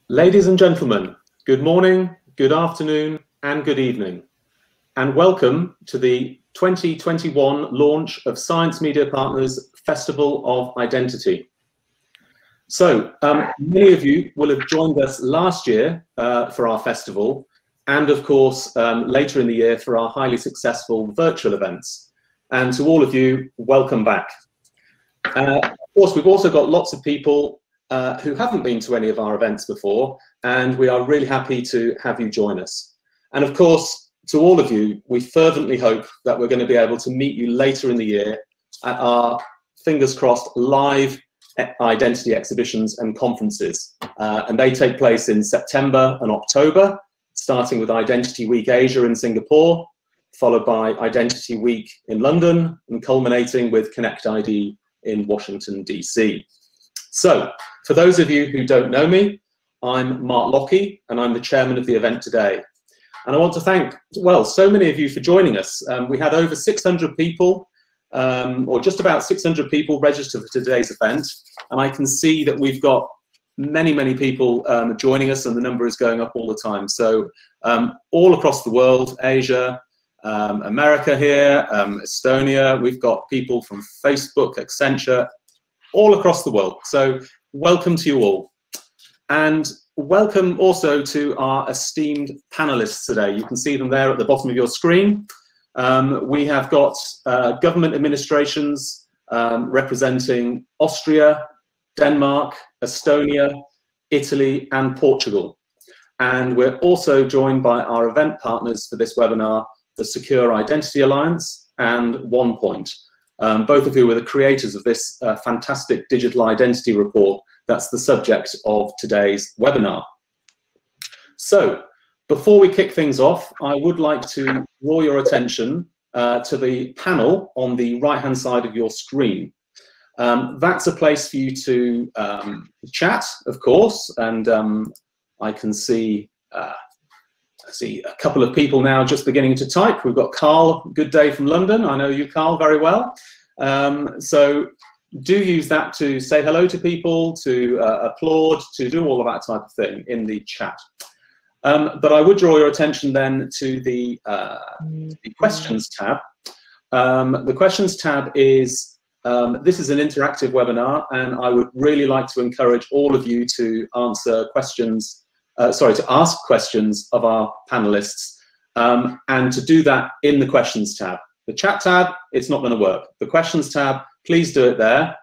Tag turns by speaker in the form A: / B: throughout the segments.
A: Ladies and gentlemen, good morning, good afternoon, and good evening, and welcome to the 2021 launch of Science Media Partners Festival of Identity. So, many of you will have joined us last year for our festival, and of course, later in the year for our highly successful virtual events. And to all of you, welcome back. Of course, we've also got lots of people who haven't been to any of our events before, and we are really happy to have you join us. And of course, to all of you, we fervently hope that we're going to be able to meet you later in the year at our, fingers crossed, live identity exhibitions and conferences. And they take place in September and October, starting with Identity Week Asia in Singapore, followed by Identity Week in London, and culminating with Connect ID in Washington, DC. So, for those of you who don't know me, I'm Mark Lockey, and I'm the chairman of the event today. And I want to thank, well, so many of you for joining us. We had over 600 people, or just about 600 people registered for today's event. And I can see that we've got many, many people joining us, and the number is going up all the time. So all across the world, Asia, America here, Estonia, we've got people from Facebook, Accenture, all across the world. So welcome to you all. And welcome also to our esteemed panelists today. You can see them there at the bottom of your screen. We have got government administrations representing Austria, Denmark, Estonia, Italy, and Portugal. And we're also joined by our event partners for this webinar, the Secure Identity Alliance and onepoint, both of who are the creators of this fantastic digital identity report that's the subject of today's webinar. So, before we kick things off, I would like to draw your attention to the panel on the right-hand side of your screen. That's a place for you to chat, of course, and I can see a couple of people now just beginning to type. We've got Carl, good day from London. I know you, Carl, very well. So do use that to say hello to people, to applaud, to do all of that type of thing in the chat. But I would draw your attention then to the questions tab. The questions tab is, this is an interactive webinar, and I would really like to encourage all of you to answer questions, to ask questions of our panelists, and to do that in the questions tab. The chat tab, it's not going to work. The questions tab, please do it there.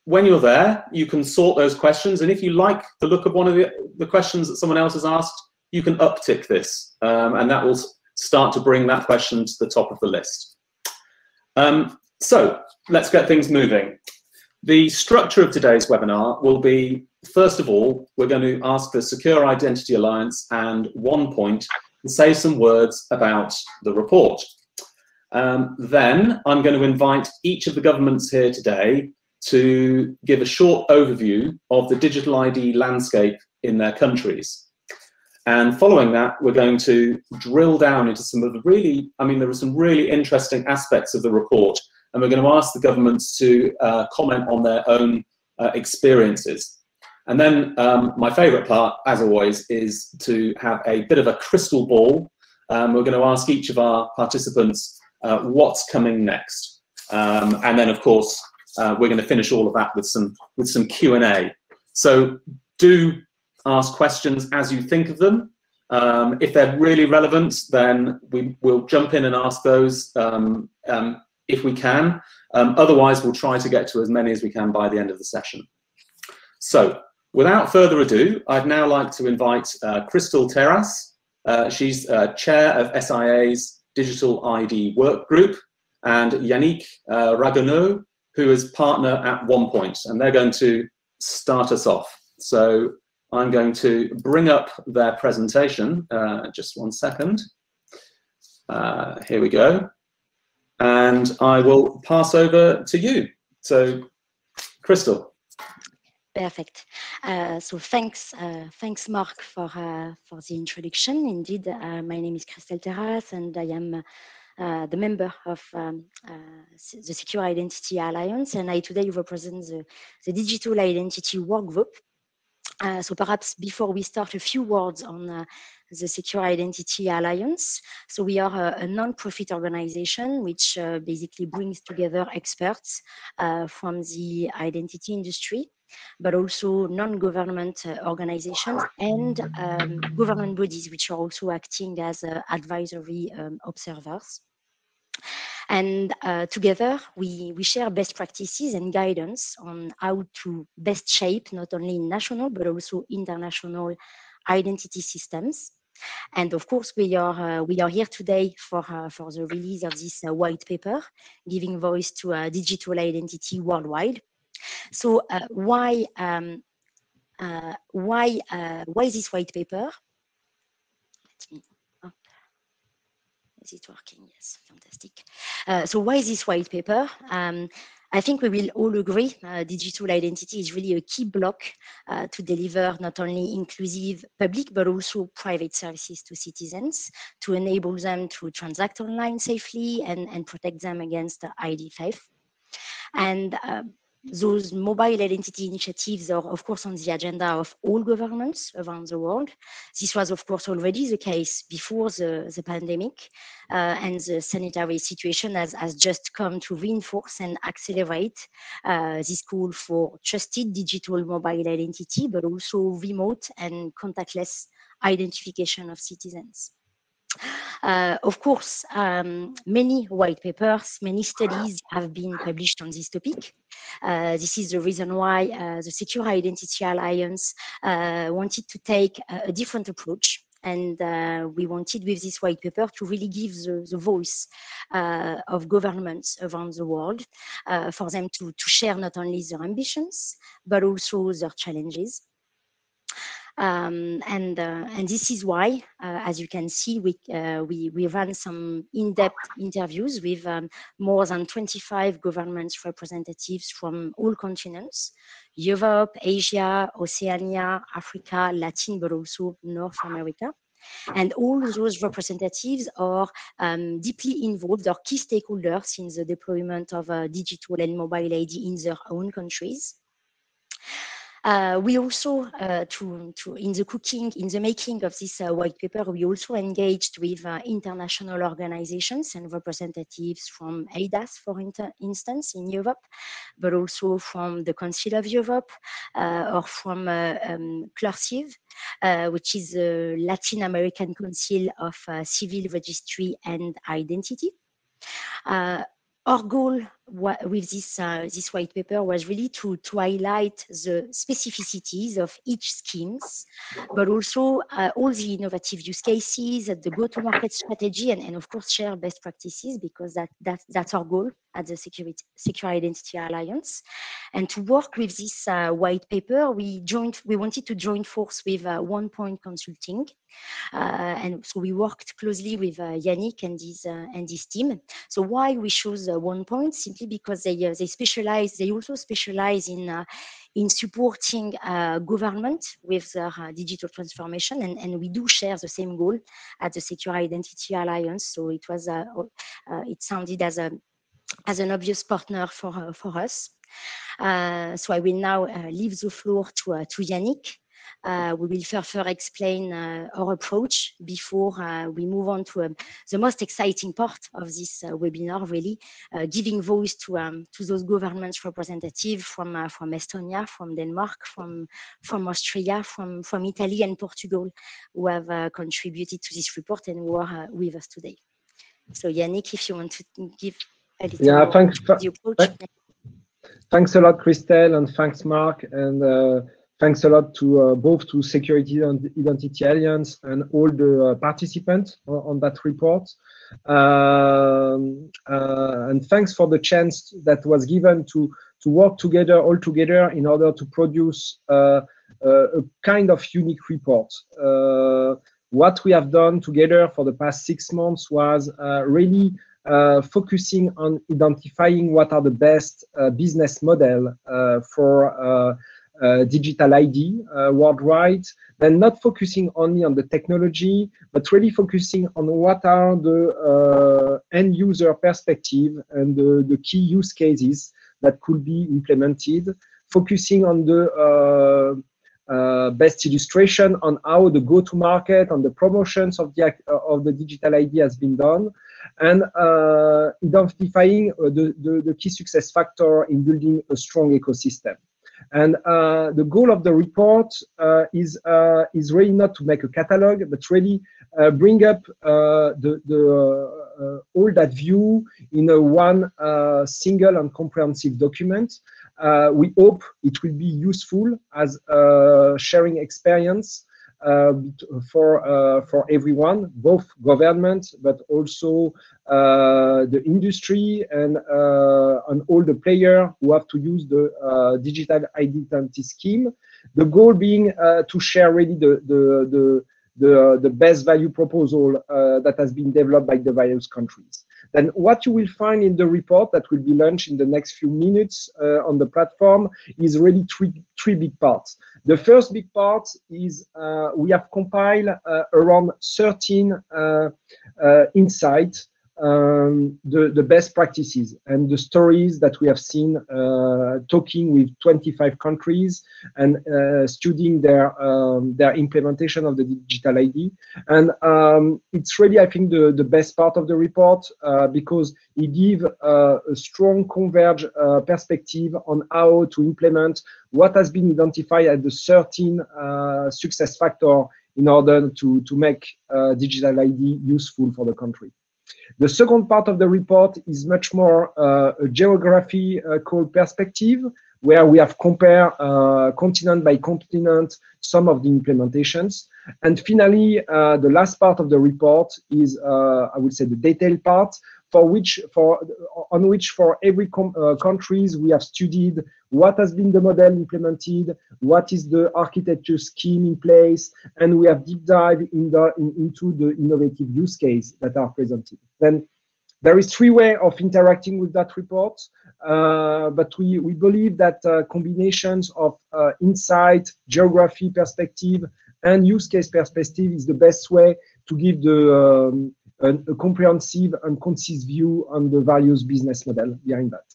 A: When you're there, you can sort those questions, and if you like the look of one of the questions that someone else has asked, you can uptick this, and that will start to bring that question to the top of the list. So let's get things moving. The structure of today's webinar will be, first of all, we're going to ask the Secure Identity Alliance and onepoint to say some words about the report. Then I'm going to invite each of the governments here today to give a short overview of the digital ID landscape in their countries. And following that, we're going to drill down into some of the really, there are some really interesting aspects of the report, and we're going to ask the governments to comment on their own experiences. And then my favorite part, as always, is to have a bit of a crystal ball. We're going to ask each of our participants what's coming next. And then, of course, we're going to finish all of that with some Q&A. So do ask questions as you think of them. If they're really relevant, then we'll jump in and ask those if we can. Otherwise, we'll try to get to as many as we can by the end of the session. So, without further ado, I'd now like to invite Crystal Terras. She's chair of SIA's Digital ID Work Group, and Yannick Ragueneau, who is partner at onepoint, and they're going to start us off. So I'm going to bring up their presentation. Just one second. Here we go. And I will pass over to you. So, Crystal.
B: Perfect. So thanks, Mark, for the introduction. Indeed, my name is Crystal Terras, and I am the member of the Secure Identity Alliance, and I today represent the Digital Identity Work Group. So perhaps before we start, a few words on the Secure Identity Alliance. So we are a non-profit organization which basically brings together experts from the identity industry, but also non-government organizations and government bodies which are also acting as advisory observers. And together, we share best practices and guidance on how to best shape not only national, but also international identity systems. And of course, we are here today for the release of this white paper, giving voice to digital identity worldwide. So why this white paper? Let me. Is it working? Yes, fantastic. So why this white paper? I think we will all agree digital identity is really a key block to deliver not only inclusive public, but also private services to citizens to enable them to transact online safely and protect them against ID theft. And those mobile identity initiatives are, of course, on the agenda of all governments around the world. This was, of course, already the case before the pandemic, and the sanitary situation has just come to reinforce and accelerate this call for trusted digital mobile identity, but also remote and contactless identification of citizens. Of course, many white papers, many studies have been published on this topic. This is the reason why the Secure Identity Alliance wanted to take a different approach. And we wanted with this white paper to really give the voice of governments around the world for them to share not only their ambitions, but also their challenges. And this is why, as you can see, we ran some in-depth interviews with more than 25 governments representatives from all continents: Europe, Asia, Oceania, Africa, Latin, but also North America. And all those representatives are deeply involved, or key stakeholders in the deployment of digital and mobile ID in their own countries. We also, in the making of this white paper, we also engaged with international organizations and representatives from EIDAS, for instance, in Europe, but also from the Council of Europe or from CLERCIV, which is the Latin American Council of Civil Registry and Identity. Our goal with this white paper was really to highlight the specificities of each schemes, but also all the innovative use cases, the go-to-market strategy, and of course share best practices, because that's our goal at the Secure Identity Alliance. And to work with this white paper, we wanted to join force with OnePoint Consulting. And so we worked closely with Yannick and his team. So why we chose OnePoint? Simply because they also specialize in supporting government with their digital transformation, and we do share the same goal at the Secure Identity Alliance. So it sounded as an obvious partner for us. So I will now leave the floor to Yannick. We will further explain our approach before we move on to the most exciting part of this webinar, really giving voice to those government representatives from Estonia, from Denmark, from Austria, from Italy and Portugal, who have contributed to this report and who are with us today. So Yannick, if you want to give a little
C: thanks.
B: the approach.
C: Thanks a lot, Christelle, and thanks, Mark, and thanks a lot to both to Security and Identity Alliance and all the participants on that report. And thanks for the chance that was given to work together, all together, in order to produce a kind of unique report. What we have done together for the past 6 months was really focusing on identifying what are the best business model for digital ID worldwide, then not focusing only on the technology, but really focusing on what are the end user perspective and the key use cases that could be implemented, focusing on the best illustration on how the go-to-market, on the promotions of the digital ID has been done, and identifying the key success factor in building a strong ecosystem. And the goal of the report is really not to make a catalog, but really bring up all that view in a one single and comprehensive document. We hope it will be useful as sharing experience for everyone, both government, but also the industry and all the players who have to use the digital identity scheme. The goal being to share really the best value proposal that has been developed by the various countries. Then what you will find in the report that will be launched in the next few minutes on the platform is really three big parts. The first big part is we have compiled around 13 insights, the best practices and the stories that we have seen talking with 25 countries and studying their implementation of the digital ID. And it's really, I think, the best part of the report because it gives a strong converge perspective on how to implement what has been identified as the 13 success factors in order to make digital ID useful for the country. The second part of the report is much more a geographical perspective, where we have compared continent by continent some of the implementations. And finally, the last part of the report is, I would say, the detailed part, on which for every countries we have studied what has been the model implemented, what is the architecture scheme in place, and we have deep dive into the innovative use case that are presented. Then there is three ways of interacting with that report, but we believe that combinations of insight, geography perspective, and use case perspective is the best way to give a comprehensive and concise view on the various business model behind that.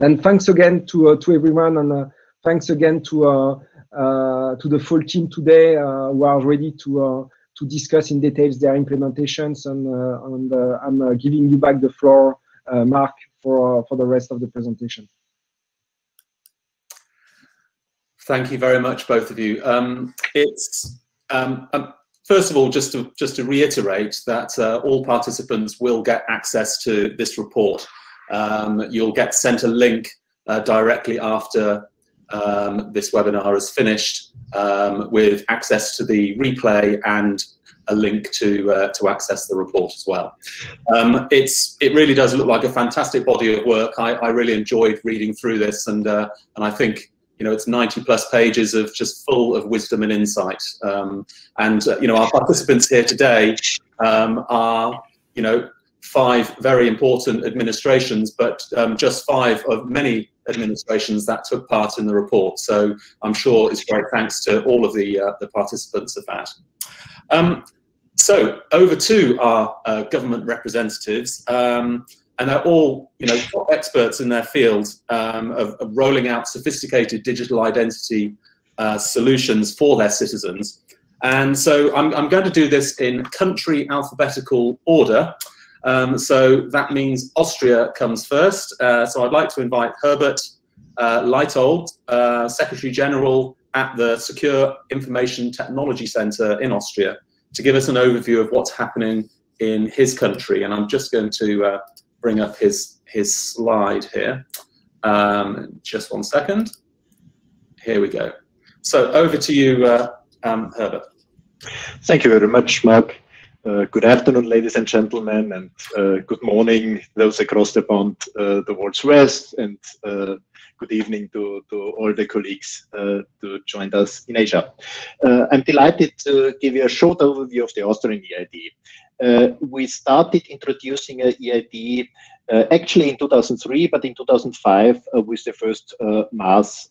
C: And thanks again to everyone, and thanks again to the full team today who are ready to discuss in details their implementations. And I'm giving you back the floor, Mark, for the rest of the presentation.
A: Thank you very much, both of you. First of all, just to reiterate that all participants will get access to this report. You'll get sent a link directly after this webinar is finished with access to the replay and a link to access the report as well. It really does look like a fantastic body of work. I really enjoyed reading through this, and I think, you know, it's 90+ pages of just full of wisdom and insight. You know, our participants here today are, you know, 5 very important administrations, but just 5 of many administrations that took part in the report. So I'm sure it's great thanks to all of the participants of that. So over to our government representatives. And they're all, you know, top experts in their field of rolling out sophisticated digital identity solutions for their citizens. And so I'm going to do this in country alphabetical order. So that means Austria comes first. So I'd like to invite Herbert Leitold, Secretary General at the Secure Information Technology Center in Austria, to give us an overview of what's happening in his country. And I'm just going to bring up his slide here. Just one second. Here we go. So over to you, Herbert.
D: Thank you very much, Mark. Good afternoon, ladies and gentlemen, and good morning those across the pond towards west, and good evening to all the colleagues who joined us in Asia. I'm delighted to give you a short overview of the Austrian EID. We started introducing an EID actually in 2003, but in 2005 with the first mass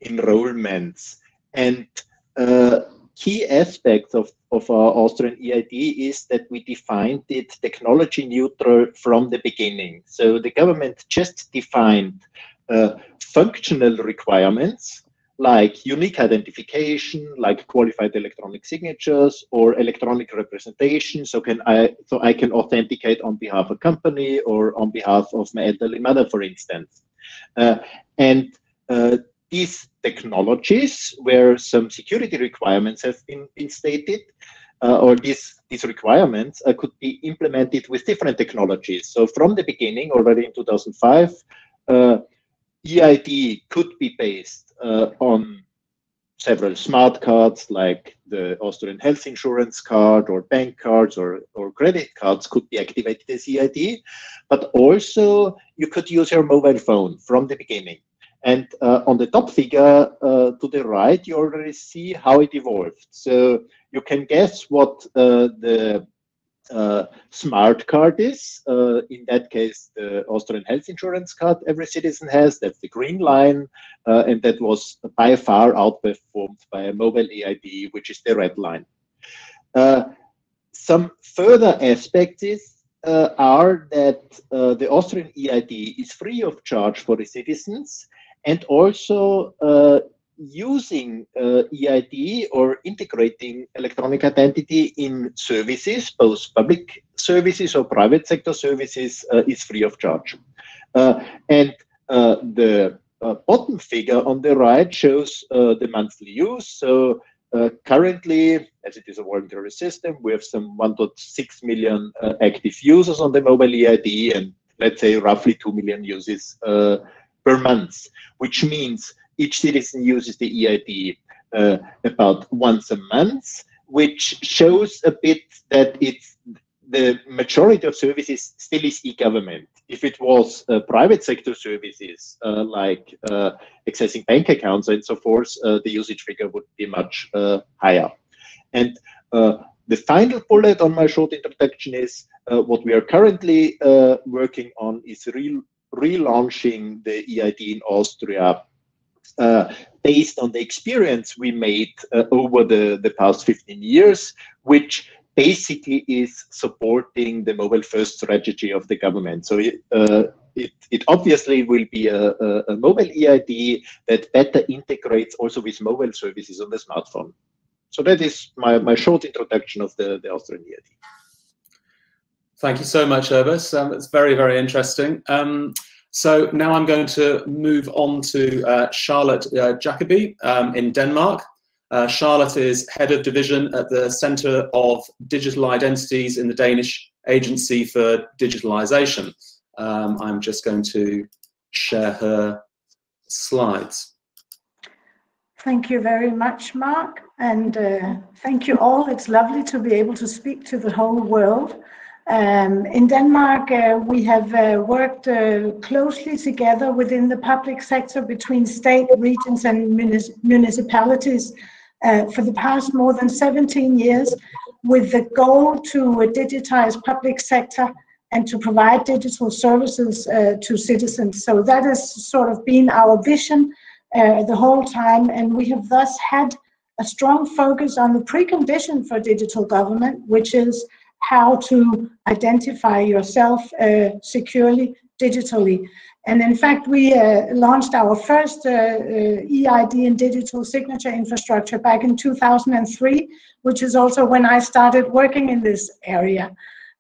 D: enrollments. And key aspects of our Austrian EID is that we defined it technology neutral from the beginning. So the government just defined functional requirements like unique identification, like qualified electronic signatures or electronic representation. So I can authenticate on behalf of a company or on behalf of my elderly mother, for instance. These technologies, where some security requirements have been stated, or these requirements could be implemented with different technologies. So from the beginning, already in 2005, EID could be based on several smart cards, like the Austrian health insurance card, or bank cards, or credit cards could be activated as EID. But also you could use your mobile phone from the beginning. And on the top figure to the right, you already see how it evolved. So you can guess what the smart card is. In that case, the Austrian health insurance card every citizen has. That's the green line. And that was by far outperformed by a mobile EID, which is the red line. Some further aspects are that the Austrian EID is free of charge for the citizens, and also using EID or integrating electronic identity in services, both public services or private sector services, is free of charge. The bottom figure on the right shows the monthly use. So currently, as it is a voluntary system, we have some 1.6 million active users on the mobile EID, and let's say roughly 2 million uses per month, which means each citizen uses the EID about once a month, which shows a bit that it's the majority of services still is e-government. If it was private sector services like accessing bank accounts and so forth, the usage figure would be much higher. And the final bullet on my short introduction is what we are currently working on is relaunching the EID in Austria based on the experience we made over the past 15 years, which basically is supporting the mobile first strategy of the government. So it obviously will be a mobile EID that better integrates also with mobile services on the smartphone. So that is my short introduction of the Austrian EID.
A: Thank you so much, Urbis. It's very, very interesting. So now I'm going to move on to Charlotte Jacobi in Denmark. Charlotte is head of division at the Center of Digital Identities in the Danish Agency for Digitalization. I'm just going to share her slides.
E: Thank you very much, Mark, and thank you all. It's lovely to be able to speak to the whole world. In Denmark, we have worked closely together within the public sector between state, regions, and municipalities for the past more than 17 years, with the goal to digitize public sector and to provide digital services to citizens. So that has sort of been our vision the whole time, and we have thus had a strong focus on the precondition for digital government, which is how to identify yourself securely digitally. And in fact, we launched our first EID and digital signature infrastructure back in 2003, which is also when I started working in this area.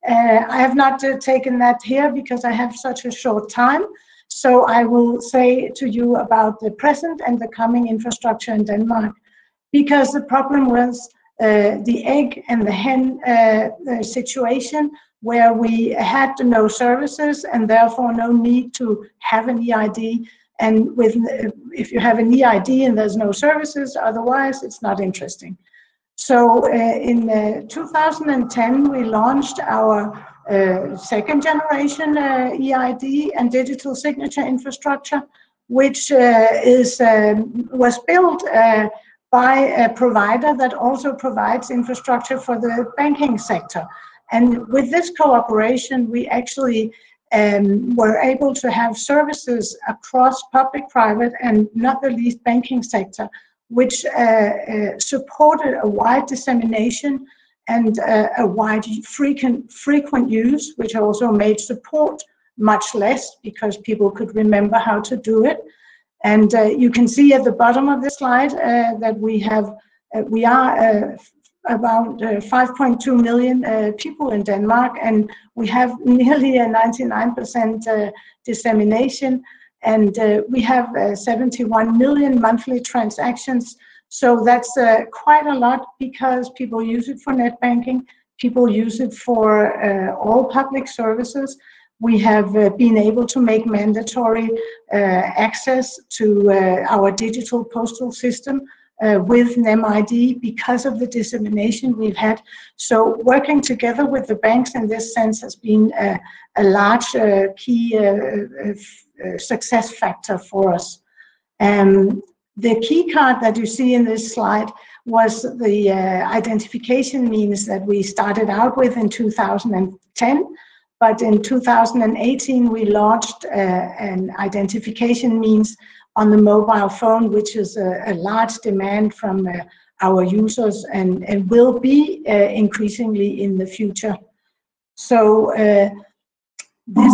E: I have not taken that here because I have such a short time. So I will say to you about the present and the coming infrastructure in Denmark, because the problem was the egg and the hen situation, where we had no services and therefore no need to have an EID. And if you have an EID and there's no services, otherwise it's not interesting. So in 2010, we launched our second generation EID and digital signature infrastructure, which was built by a provider that also provides infrastructure for the banking sector. And with this cooperation, we actually were able to have services across public, private, and not the least banking sector, which supported a wide dissemination and a wide frequent use, which also made support much less because people could remember how to do it. And you can see at the bottom of this slide that we are about 5.2 million people in Denmark, and we have nearly a 99% dissemination, and we have 71 million monthly transactions. So that's quite a lot, because people use it for net banking, people use it for all public services. We have been able to make mandatory access to our digital postal system with NemID because of the dissemination we've had. So working together with the banks in this sense has been a large key success factor for us. The key card that you see in this slide was the identification means that we started out with in 2010. But in 2018, we launched an identification means on the mobile phone, which is a large demand from our users and will be increasingly in the future. So this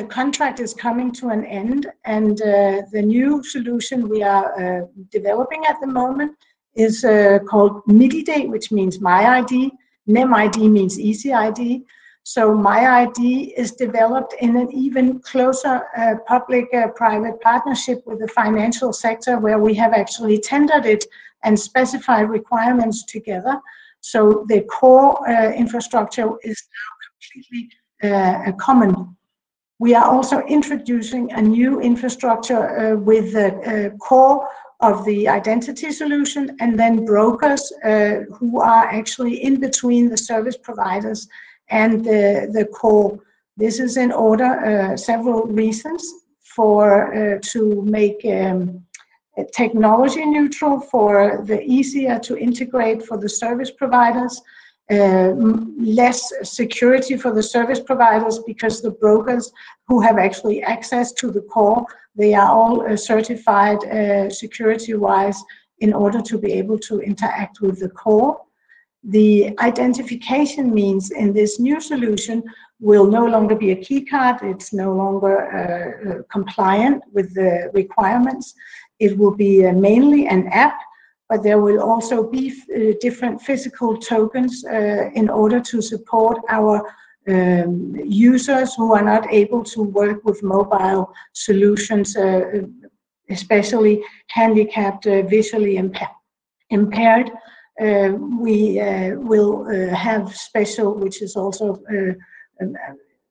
E: contract is coming to an end, and the new solution we are developing at the moment is called MitID, which means My ID. NemID means Easy ID. So My ID is developed in an even closer public-private partnership with the financial sector, where we have actually tendered it and specified requirements together. So the core infrastructure is now completely common. We are also introducing a new infrastructure with the core of the identity solution, and then brokers who are actually in between the service providers and the core. This is in order, several reasons, for to make technology neutral, for the easier to integrate for the service providers, less security for the service providers, because the brokers who have actually access to the core, they are all certified security-wise in order to be able to interact with the core. The identification means in this new solution will no longer be a key card. It's no longer compliant with the requirements. It will be mainly an app, but there will also be different physical tokens in order to support our users who are not able to work with mobile solutions, especially handicapped, visually impaired. We will have special, which is also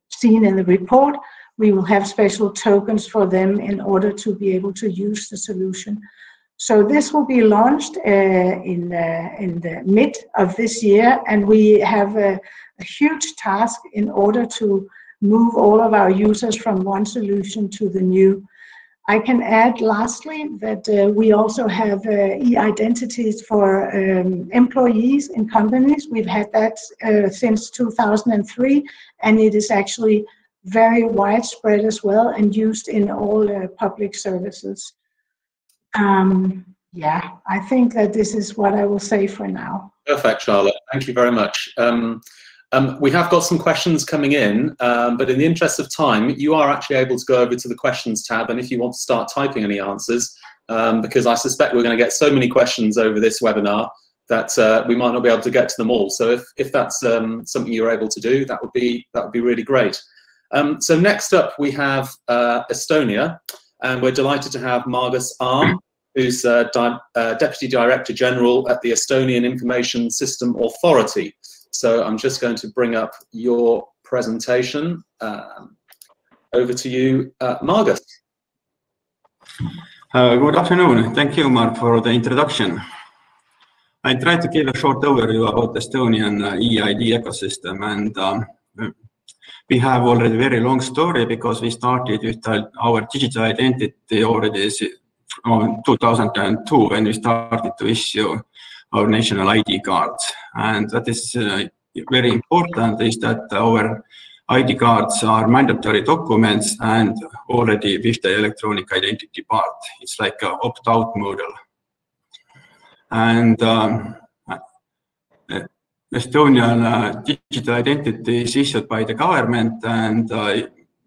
E: seen in the report, we will have special tokens for them in order to be able to use the solution. So this will be launched in the mid of this year, and we have a huge task in order to move all of our users from one solution to the new. I can add lastly that we also have e-identities for employees in companies. We've had that since 2003, and it is actually very widespread as well and used in all public services. Yeah, I think that this is what I will say for now.
A: Perfect, Charlotte. Thank you very much. We have got some questions coming in, but in the interest of time, you are actually able to go over to the questions tab, and if you want to start typing any answers, because I suspect we're going to get so many questions over this webinar that we might not be able to get to them all. So if that's something you're able to do, that would be really great. So next up we have Estonia, and we're delighted to have Margus Arm, who's Deputy Director General at the Estonian Information System Authority. So I'm just going to bring up your presentation. Over to you, Margus.
F: Good afternoon. Thank you, Mark, for the introduction. I tried to give a short overview about the Estonian EID ecosystem, and we have already a very long story because we started with our digital identity already in 2002 when we started to issue our national ID cards. And that is very important, is that our ID cards are mandatory documents and already with the electronic identity part. It's like an opt-out model. And Estonian digital identity is issued by the government, and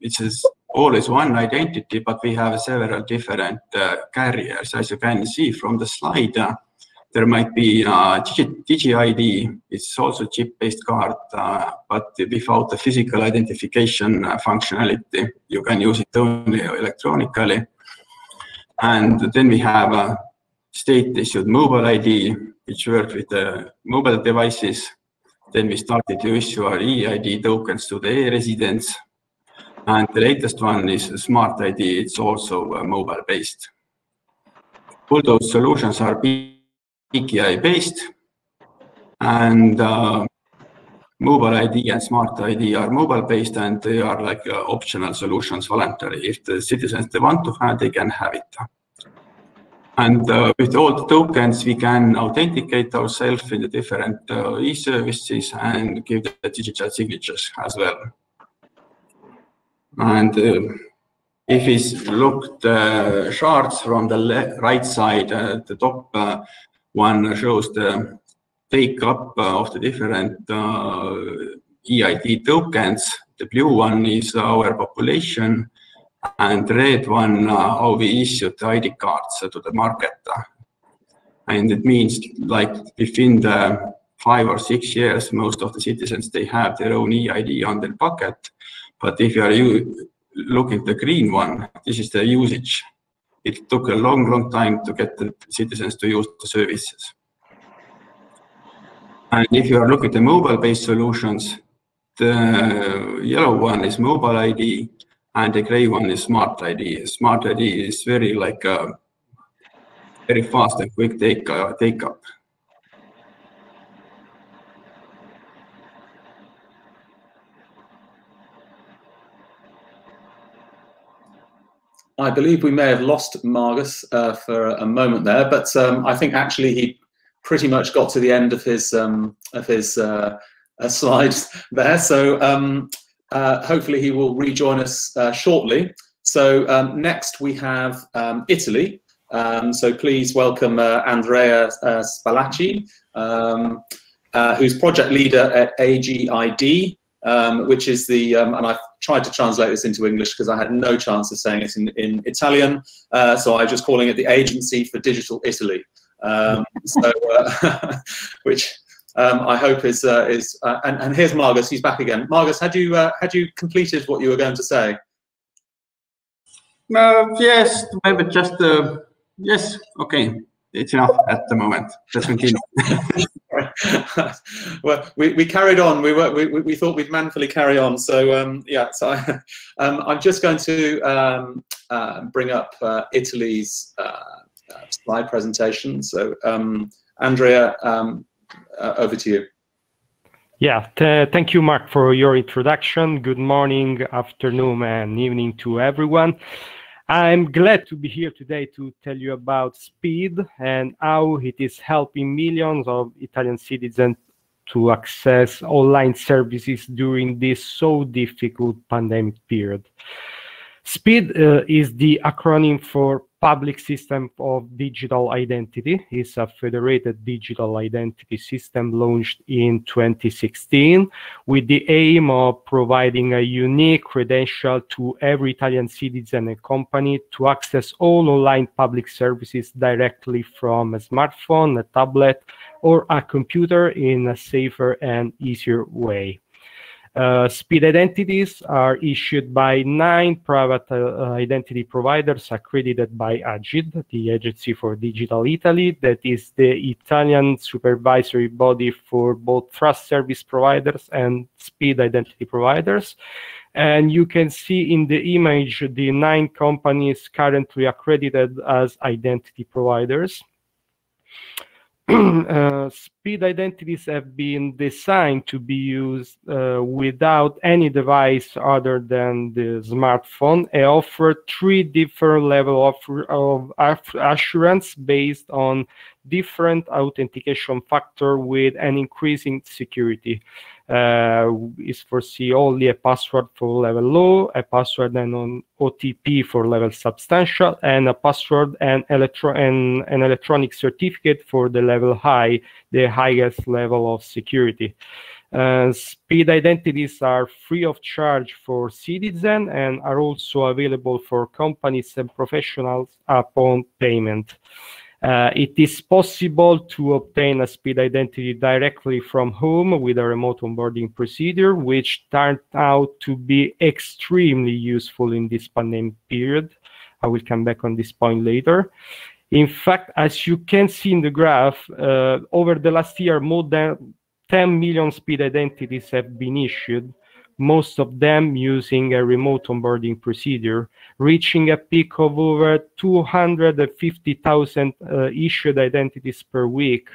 F: it is always one identity, but we have several different carriers. As you can see from the slide, there might be DigiID. It's also chip-based card, but without the physical identification functionality. You can use it only electronically. And then we have a state-issued mobile ID, which works with the mobile devices. Then we started to issue our eID tokens to the e-residents. And the latest one is Smart ID. It's also mobile-based. All those solutions are PKI-based, and mobile ID and Smart ID are mobile-based, and they are like optional solutions, voluntary. If the citizens they want to have, they can have it. And with all the tokens, we can authenticate ourselves in the different e-services and give the digital signatures as well. And if we look the charts from the right side, the top one shows the take-up of the different eID tokens. The blue one is our population, and the red one how we issued the ID cards to the market. And it means like within the 5 or 6 years, most of the citizens, they have their own eID on their pocket. But if you are looking at the green one, this is the usage. It took a long time to get the citizens to use the services. And if you are looking at the mobile-based solutions, the yellow one is mobile ID, and the gray one is Smart ID. Smart ID is very like very fast and quick take up.
A: I believe we may have lost Margus for a moment there, but I think actually he pretty much got to the end of his slides there. So hopefully he will rejoin us shortly. So next we have Italy. So please welcome Andrea Spalacci, who's project leader at AGID, which is the, and I've tried to translate this into English because I had no chance of saying it in Italian, so I'm just calling it the Agency for Digital Italy. Which I hope is and here's Margus, he's back again. Margus, had you completed what you were going to say?
F: Yes, maybe just yes. Okay, it's enough at the moment. Just continue.
A: Well, we carried on. We thought we'd manfully carry on. So yeah. So I'm just going to bring up Italy's slide presentation. So Andrea, over to you.
G: Yeah, thank you, Mark, for your introduction. Good morning, afternoon, and evening to everyone. I'm glad to be here today to tell you about SPID and how it is helping millions of Italian citizens to access online services during this so difficult pandemic period. SPID is the acronym for Public System of Digital Identity. It's a federated digital identity system launched in 2016 with the aim of providing a unique credential to every Italian citizen and company to access all online public services directly from a smartphone, a tablet, or a computer in a safer and easier way. SPID identities are issued by 9 private identity providers accredited by AGID, the Agency for Digital Italy, that is the Italian supervisory body for both trust service providers and SPID identity providers. And you can see in the image the 9 companies currently accredited as identity providers. SPID identities have been designed to be used without any device other than the smartphone and offer 3 different levels of assurance based on different authentication factors with an increasing security. Is foresee only a password for level low, a password and an OTP for level substantial, and a password and an electronic certificate for the level high, the highest level of security. SPID identities are free of charge for citizens and are also available for companies and professionals upon payment. It is possible to obtain a SPID identity directly from home with a remote onboarding procedure, which turned out to be extremely useful in this pandemic period. I will come back on this point later. In fact, as you can see in the graph, over the last year, more than 10 million SPID identities have been issued, most of them using a remote onboarding procedure, reaching a peak of over 250,000 issued identities per week.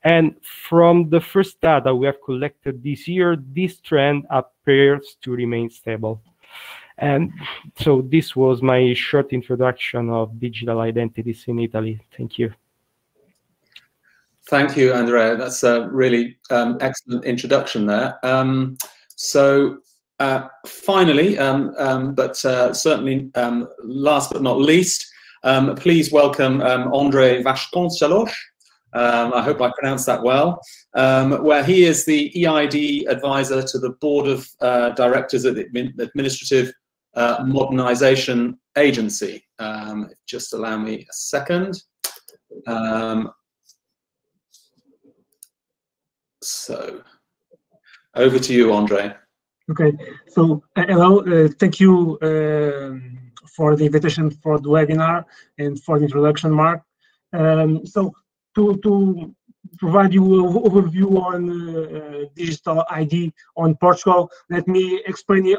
G: And from the first data we have collected this year, this trend appears to remain stable. And so this was my short introduction of digital identities in Italy. Thank you.
A: Thank you, Andrea. That's a really excellent introduction there. Finally, but certainly last but not least, please welcome André Vasconcelos. I hope I pronounced that well, where he is the EID advisor to the Board of Directors at the Administrative Modernization Agency. Just allow me a second. So over to you, André.
H: Okay, so hello, thank you for the invitation for the webinar and for the introduction, Mark. So to provide you an overview on digital ID on Portugal, let me explain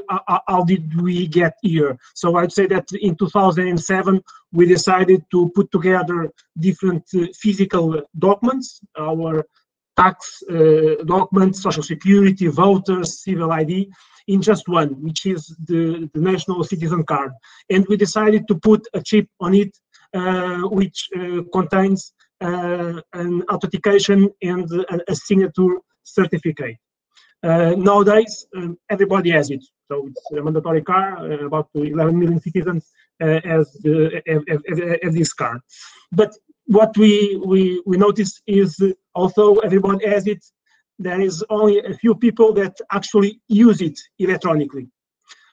H: how did we get here. So I'd say that in 2007, we decided to put together different physical documents, our tax documents, social security, voters, civil ID, in just one, which is the national citizen card. And we decided to put a chip on it, which contains an authentication and a signature certificate. Nowadays, everybody has it. So it's a mandatory card. About 11 million citizens have this card. But what we notice is, although everyone has it, there is only a few people that actually use it electronically.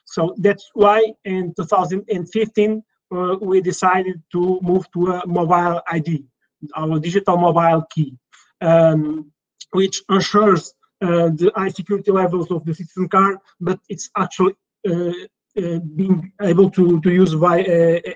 H: So that's why in 2015 we decided to move to a mobile ID, our digital mobile key, which ensures the high security levels of the citizen card, but it's actually being able to use by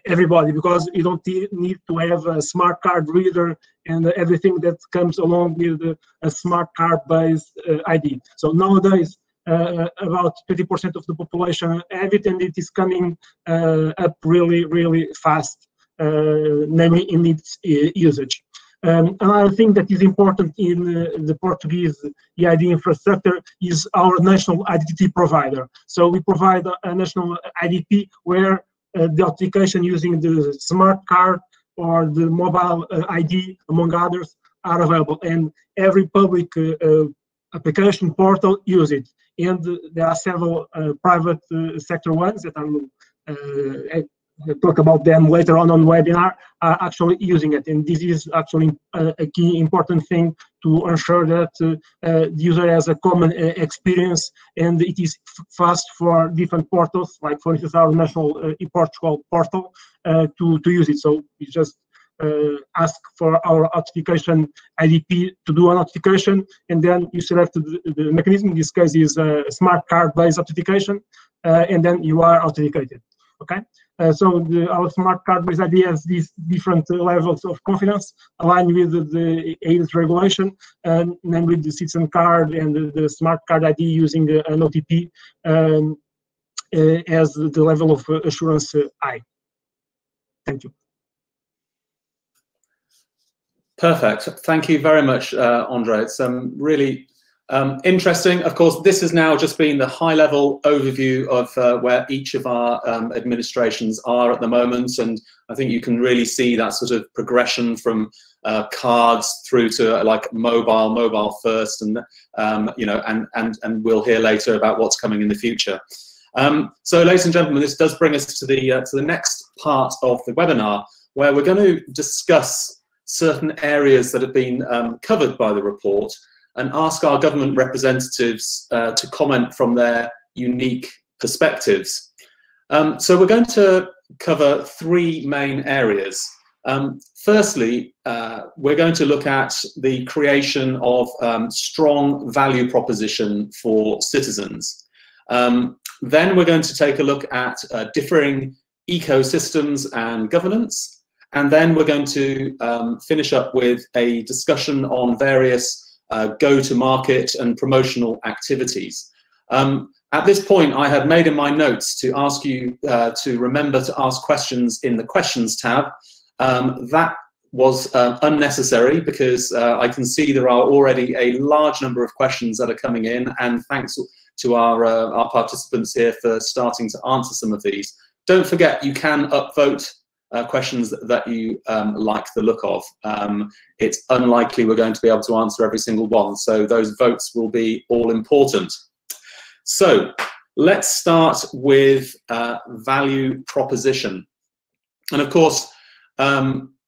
H: everybody, because you don't need to have a smart card reader and everything that comes along with a smart card based ID. So nowadays about 20% of the population have it, and it is coming up really fast, namely in its usage. Another thing that is important in the Portuguese EID infrastructure is our national identity provider. So we provide a national IDP where the authentication using the smart card or the mobile ID, among others, are available. And every public application portal use it. And there are several private sector ones that I will talk about them later on webinar, are actually using it. And this is actually a key important thing to ensure that the user has a common experience, and it is fast for different portals, like for instance our national Portugal portal, to use it. So we just ask for our authentication IDP to do an authentication, and then you select the mechanism. In this case is a smart card based authentication, and then you are authenticated. Okay. So our smart card based ID has these different levels of confidence aligned with the AUTENTICATION regulation, namely the citizen card and the smart card ID using an OTP as the level of assurance I. Thank you.
A: Perfect. Thank you very much, Andre. It's really interesting. Of course, this has now just been the high-level overview of where each of our administrations are at the moment, and I think you can really see that sort of progression from cards through to like mobile first, and you know, and we'll hear later about what's coming in the future. So, ladies and gentlemen, this does bring us to the next part of the webinar, where we're going to discuss certain areas that have been covered by the report. and ask our government representatives to comment from their unique perspectives. So we're going to cover three main areas. Firstly, we're going to look at the creation of strong value proposition for citizens. Then we're going to take a look at differing ecosystems and governance. And then we're going to finish up with a discussion on various go-to-market and promotional activities. At this point, I had made in my notes to ask you to remember to ask questions in the questions tab. That was unnecessary because I can see there are already a large number of questions that are coming in, and thanks to our participants here for starting to answer some of these. Don't forget, you can upvote questions that you like the look of. It's unlikely we're going to be able to answer every single one, so those votes will be all important. So let's start with value proposition. And of course,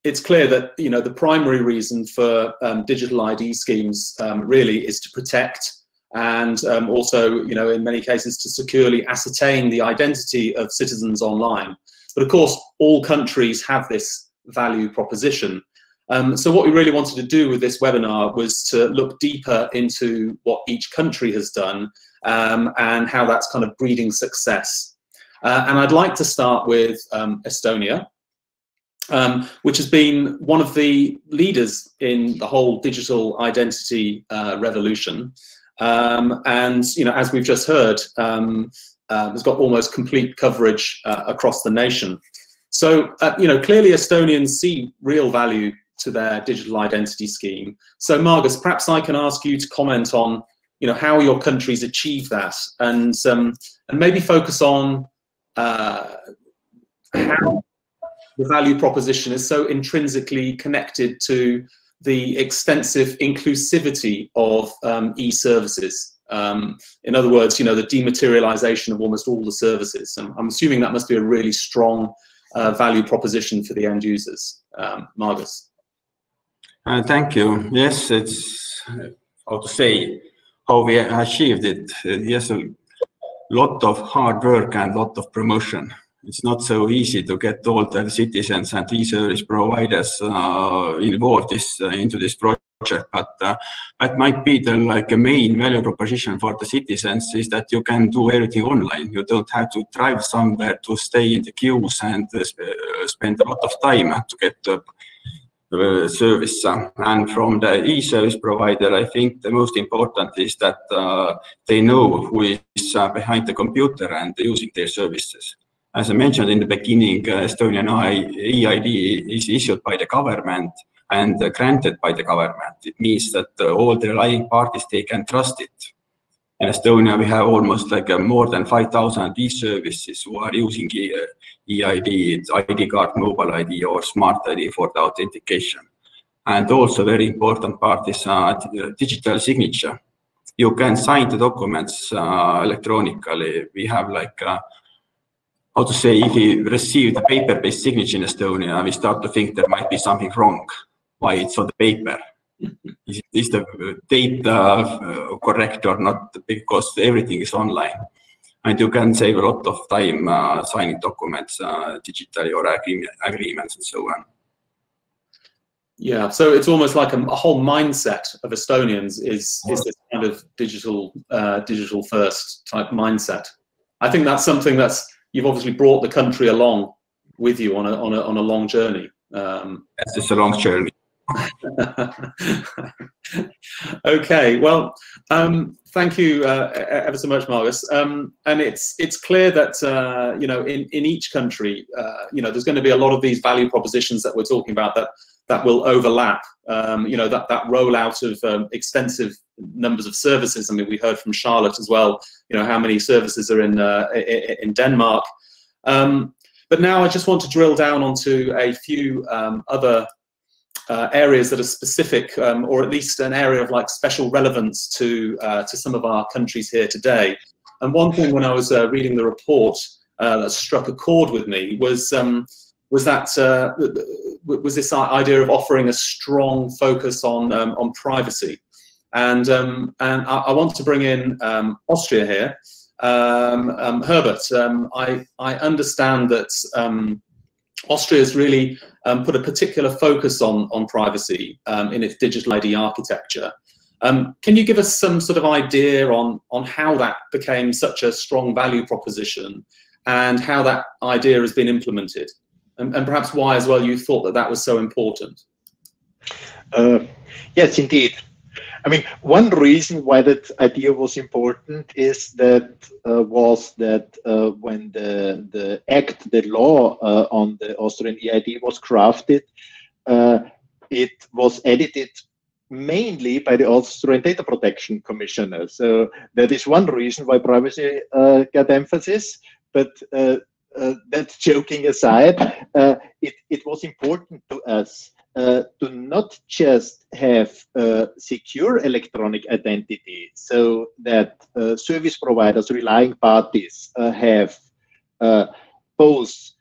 A: it's clear that the primary reason for digital ID schemes really is to protect and also in many cases to securely ascertain the identity of citizens online. But of course, all countries have this value proposition. So what we really wanted to do with this webinar was to look deeper into what each country has done and how that's kind of breeding success. And I'd like to start with Estonia, which has been one of the leaders in the whole digital identity revolution. And as we've just heard, has got almost complete coverage across the nation. So clearly Estonians see real value to their digital identity scheme. So Margus, perhaps I can ask you to comment on how your countries achieve that, and maybe focus on how the value proposition is so intrinsically connected to the extensive inclusivity of e-services. In other words, the dematerialization of almost all the services. And I'm assuming that must be a really strong value proposition for the end users. Margus.
F: Thank you. Yes, it's how to say how we achieved it. Yes, a lot of hard work and a lot of promotion. It's not so easy to get all the citizens and e-service providers involved into this project, but that might be the main value proposition for the citizens is that you can do everything online. You don't have to drive somewhere to stay in the queues and spend a lot of time to get the service. And from the e-service provider, I think the most important is that they know who is behind the computer and using their services. As I mentioned in the beginning, Estonian EID is issued by the government and granted by the government. It means that all the relying parties, they can trust it. In Estonia, we have almost more than 5,000 e-services who are using EID, it's ID card, mobile ID, or smart ID for the authentication. And also very important part is digital signature. You can sign the documents electronically. We have how to say, if we receive the paper-based signature in Estonia, we start to think there might be something wrong. Why it's on the paper? Is the data correct or not? Because everything is online. And you can save a lot of time signing documents digitally or agreements and so on.
A: Yeah, so it's almost like a whole mindset of Estonians is this kind of digital first type mindset. I think that's something that's you've obviously brought the country along with you on a long journey.
F: Yes, it's a long journey.
A: Okay, well, thank you ever so much, Margus. And it's clear that in each country, there's going to be a lot of these value propositions that we're talking about that will overlap. That rollout of extensive numbers of services. I mean, we heard from Charlotte as well. How many services are in Denmark. But now I just want to drill down onto a few other areas that are specific, or at least an area of special relevance to some of our countries here today. And one thing when I was reading the report that struck a chord with me was this idea of offering a strong focus on privacy. And I want to bring in Austria here. Herbert, I understand that Austria has really put a particular focus on privacy in its digital ID architecture. Can you give us some sort of idea on how that became such a strong value proposition and how that idea has been implemented? And perhaps why as well you thought that that was so important?
D: Yes, indeed. I mean, one reason why that idea was important is that when the law on the Austrian EID was crafted, it was edited mainly by the Austrian Data Protection Commissioner. So that is one reason why privacy got emphasis. But that joking aside, it was important to us to not just have secure electronic identity, so that service providers, relying parties have both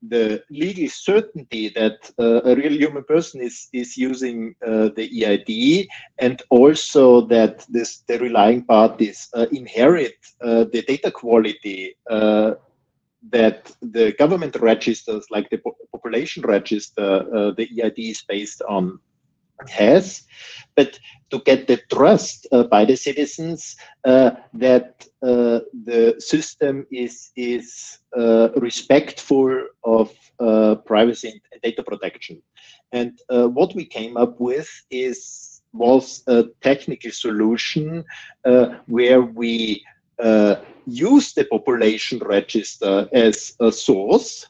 D: the legal certainty that a real human person is using the EID, and also that the relying parties inherit the data quality that the government registers, like the population register, the EID is based on, has, but to get the trust by the citizens that the system is respectful of privacy and data protection. And what we came up with was a technical solution where we use the population register as a source,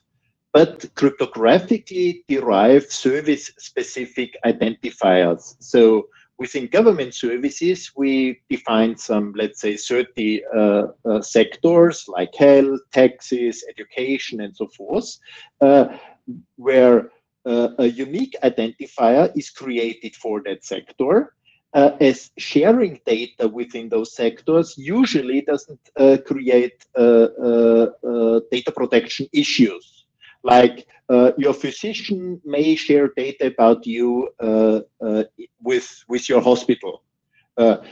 D: but cryptographically derive service-specific identifiers. So within government services, we define some, let's say, 30 sectors like health, taxes, education, and so forth, where a unique identifier is created for that sector. As sharing data within those sectors usually doesn't create data protection issues. Like your physician may share data about you with your hospital.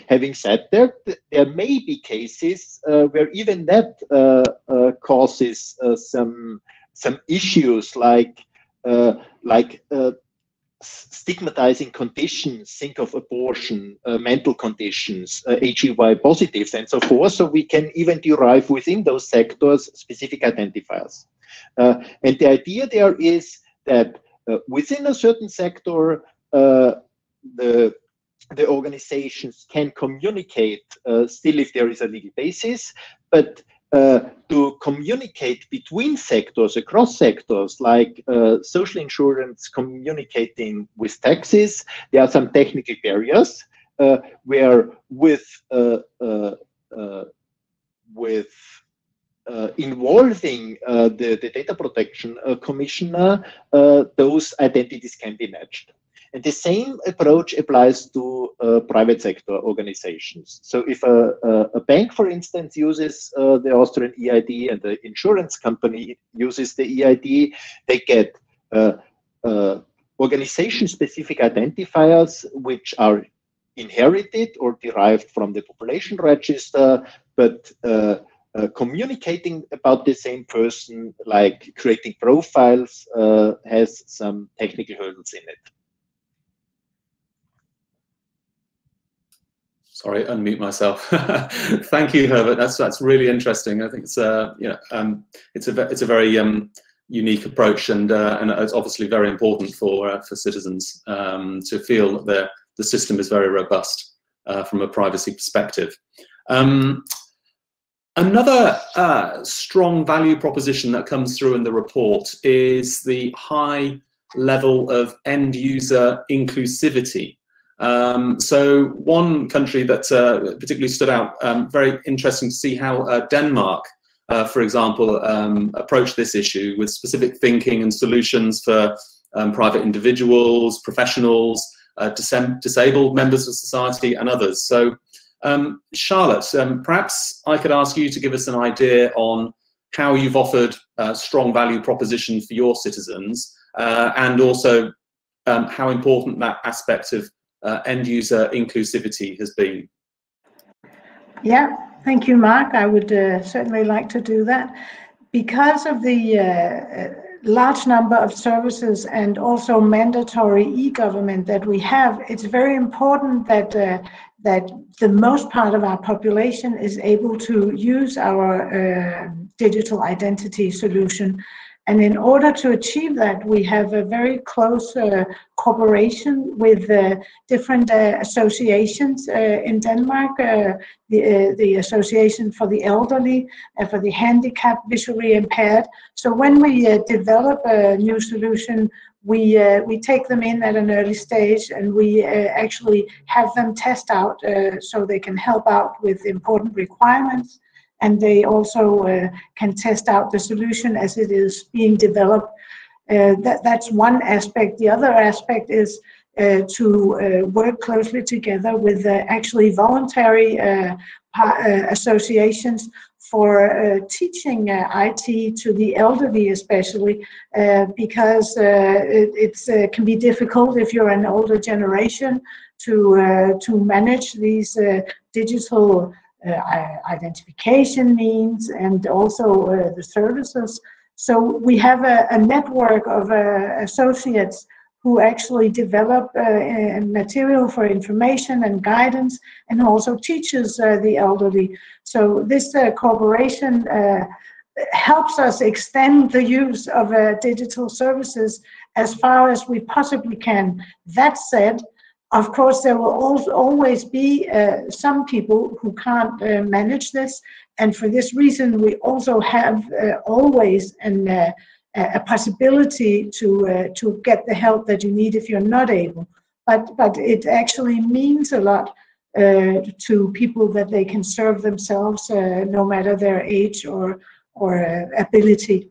D: Having said that, there may be cases where even that causes some issues, like stigmatizing conditions, think of abortion, mental conditions, HIV positives, and so forth. So we can even derive within those sectors specific identifiers. And the idea there is that within a certain sector, the organizations can communicate still if there is a legal basis, but to communicate between sectors, across sectors, like social insurance communicating with taxes, there are some technical barriers where with involving the data protection commissioner, those identities can be matched. And the same approach applies to private sector organizations. So if a bank, for instance, uses the Austrian EID and the insurance company uses the EID, they get organization-specific identifiers which are inherited or derived from the population register, but communicating about the same person, like creating profiles, has some technical hurdles in it.
A: Sorry, unmute myself. Thank you, Herbert. That's really interesting. I think it's it's a very unique approach, and it's obviously very important for citizens to feel that the system is very robust from a privacy perspective. Another strong value proposition that comes through in the report is the high level of end user inclusivity. So one country that particularly stood out, very interesting to see how Denmark, for example, approached this issue with specific thinking and solutions for private individuals, professionals, disabled members of society, and others. So Charlotte, perhaps I could ask you to give us an idea on how you've offered a strong value proposition for your citizens, and also how important that aspect of end-user inclusivity has been?
E: Yeah, thank you, Mark. I would certainly like to do that. Because of the large number of services and also mandatory e-government that we have, it's very important that that the most part of our population is able to use our digital identity solution. And in order to achieve that, we have a very close cooperation with different associations in Denmark, the Association for the Elderly, for the Handicapped, Visually Impaired. So when we develop a new solution, we take them in at an early stage, and we actually have them test out so they can help out with important requirements. And they also can test out the solution as it is being developed. That's one aspect. The other aspect is to work closely together with actually voluntary associations for teaching IT to the elderly, especially because it can be difficult if you're an older generation to manage these digital identification means and also the services. So we have a network of associates who actually develop material for information and guidance, and also teaches the elderly. So this cooperation helps us extend the use of digital services as far as we possibly can. That said, of course, there will always be some people who can't manage this, and for this reason, we also have always a possibility to get the help that you need if you're not able. But it actually means a lot to people that they can serve themselves no matter their age or ability.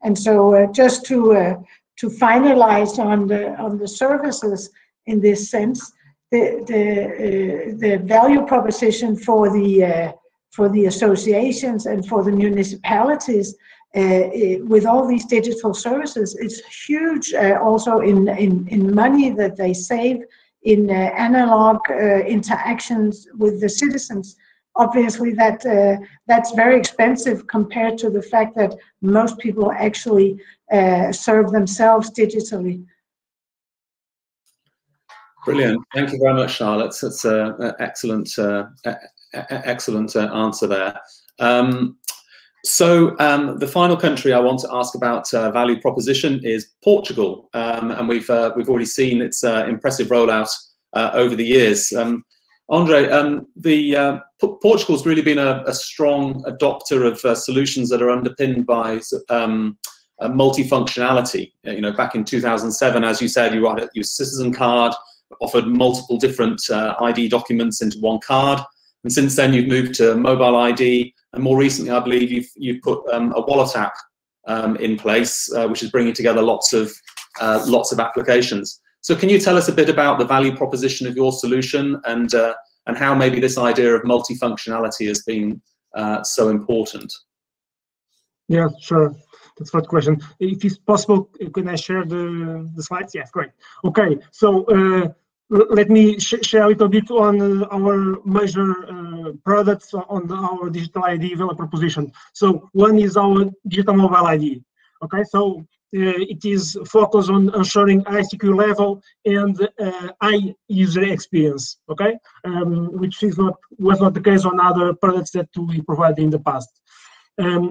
E: And so, just to finalize on the services. In this sense, the value proposition for the associations and for the municipalities with all these digital services is huge. Also in money that they save in analog interactions with the citizens. Obviously, that's very expensive compared to the fact that most people actually serve themselves digitally.
A: Brilliant. Thank you very much, Charlotte. That's an excellent answer there. So the final country I want to ask about value proposition is Portugal, and we've already seen its impressive rollout over the years. Andre, Portugal's really been a strong adopter of solutions that are underpinned by multifunctionality. You know, back in 2007, as you said, you had your citizen card, offered multiple different ID documents into one card, and since then you've moved to mobile ID, and more recently I believe you've put a wallet app in place, which is bringing together lots of applications. So can you tell us a bit about the value proposition of your solution and how maybe this idea of multifunctionality has been so important?
H: Yeah, sure. That's a good question. If it's possible, can I share the slides? Yes, great. Okay, so let me share a little bit on our major products on our digital ID value proposition. So one is our digital mobile ID. Okay, so it is focused on ensuring high security level and high user experience. Okay, which was not the case on other products that we provided in the past.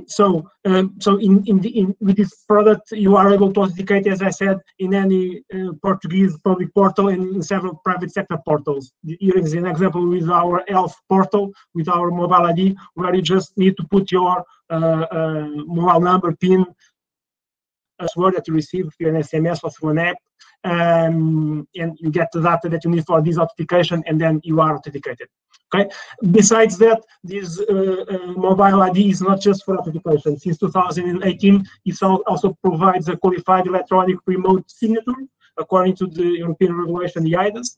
H: So with this product, you are able to authenticate, as I said, in any Portuguese public portal and in several private sector portals. Here is an example with our health portal, with our mobile ID, where you just need to put your mobile number, PIN, password that you receive through an SMS or through an app, and you get the data that you need for this authentication, and then you are authenticated. Okay. Besides that, this mobile ID is not just for authentication. Since 2018, it also provides a qualified electronic remote signature according to the European regulation, the IDAS.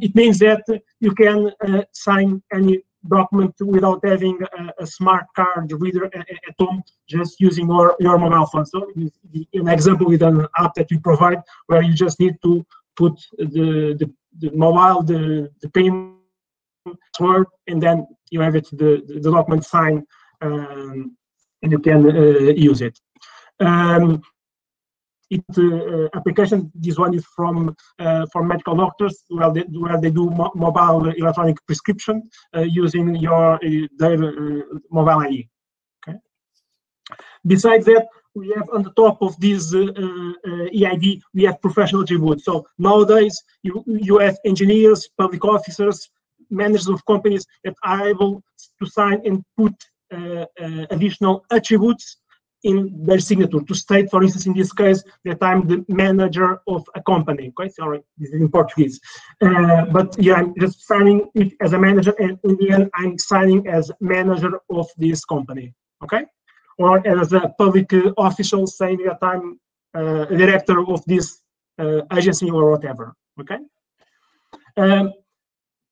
H: It means that you can sign any document without having a smart card reader at home, just using your mobile phone. So an example with an app that we provide, where you just need to put the mobile, the payment word, and then you have it the document signed, and you can use it. Application, this one is from for medical doctors, where they do mobile electronic prescription using their mobile ID. Okay. Besides that, we have on the top of this EID, we have professional attributes. So nowadays, you have engineers, public officers, managers of companies that are able to sign and put additional attributes in their signature to state, for instance, in this case, that I'm the manager of a company. Okay, sorry, this is in Portuguese. But yeah, I'm just signing it as a manager, and in the end, I'm signing as manager of this company. Okay, or as a public official saying that I'm a director of this agency or whatever. Okay.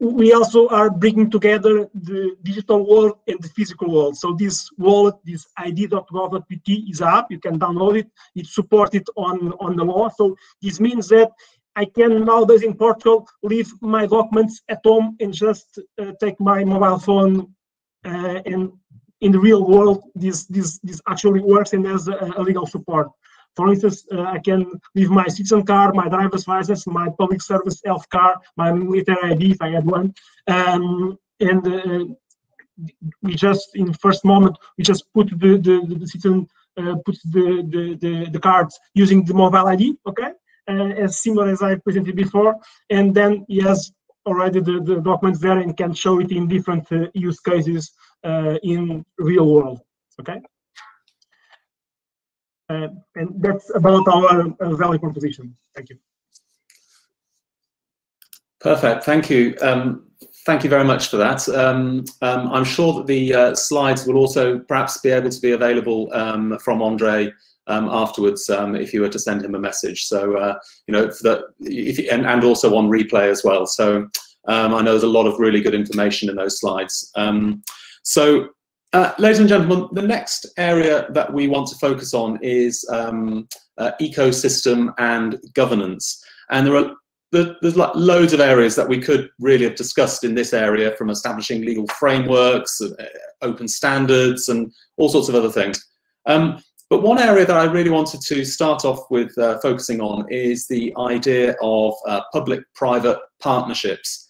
H: We also are bringing together the digital world and the physical world. So this wallet, this ID.gov.pt is an app. You can download it. It's supported on the law. So this means that I can nowadays in Portugal leave my documents at home and just take my mobile phone. And in the real world, this actually works and has a legal support. For instance, I can leave my citizen card, my driver's license, my public service health card, my military ID if I had one, and we just in the first moment we just put the citizen puts the cards using the mobile ID, okay, as similar as I presented before, and then he has already the documents there and can show it in different use cases in real world, okay. And that's about our value proposition. Thank you.
A: Perfect. Thank you. Thank you very much for that. I'm sure that the slides will also perhaps be able to be available from Andre afterwards if you were to send him a message. So you know, and also on replay as well. So I know there's a lot of really good information in those slides. Ladies and gentlemen, the next area that we want to focus on is ecosystem and governance. And there's like loads of areas that we could really have discussed in this area, from establishing legal frameworks, open standards, and all sorts of other things. But one area that I really wanted to start off with focusing on is the idea of public-private partnerships.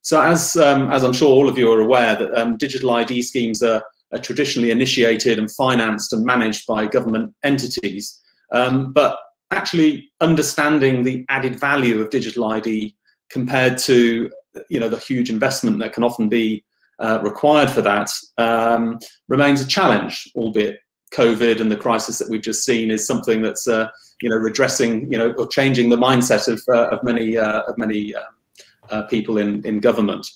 A: So as I'm sure all of you are aware, that digital ID schemes are traditionally initiated and financed and managed by government entities. But actually understanding the added value of digital ID compared to, you know, the huge investment that can often be required for that remains a challenge, albeit COVID and the crisis that we've just seen is something that's you know, redressing, you know, or changing the mindset of many people in government.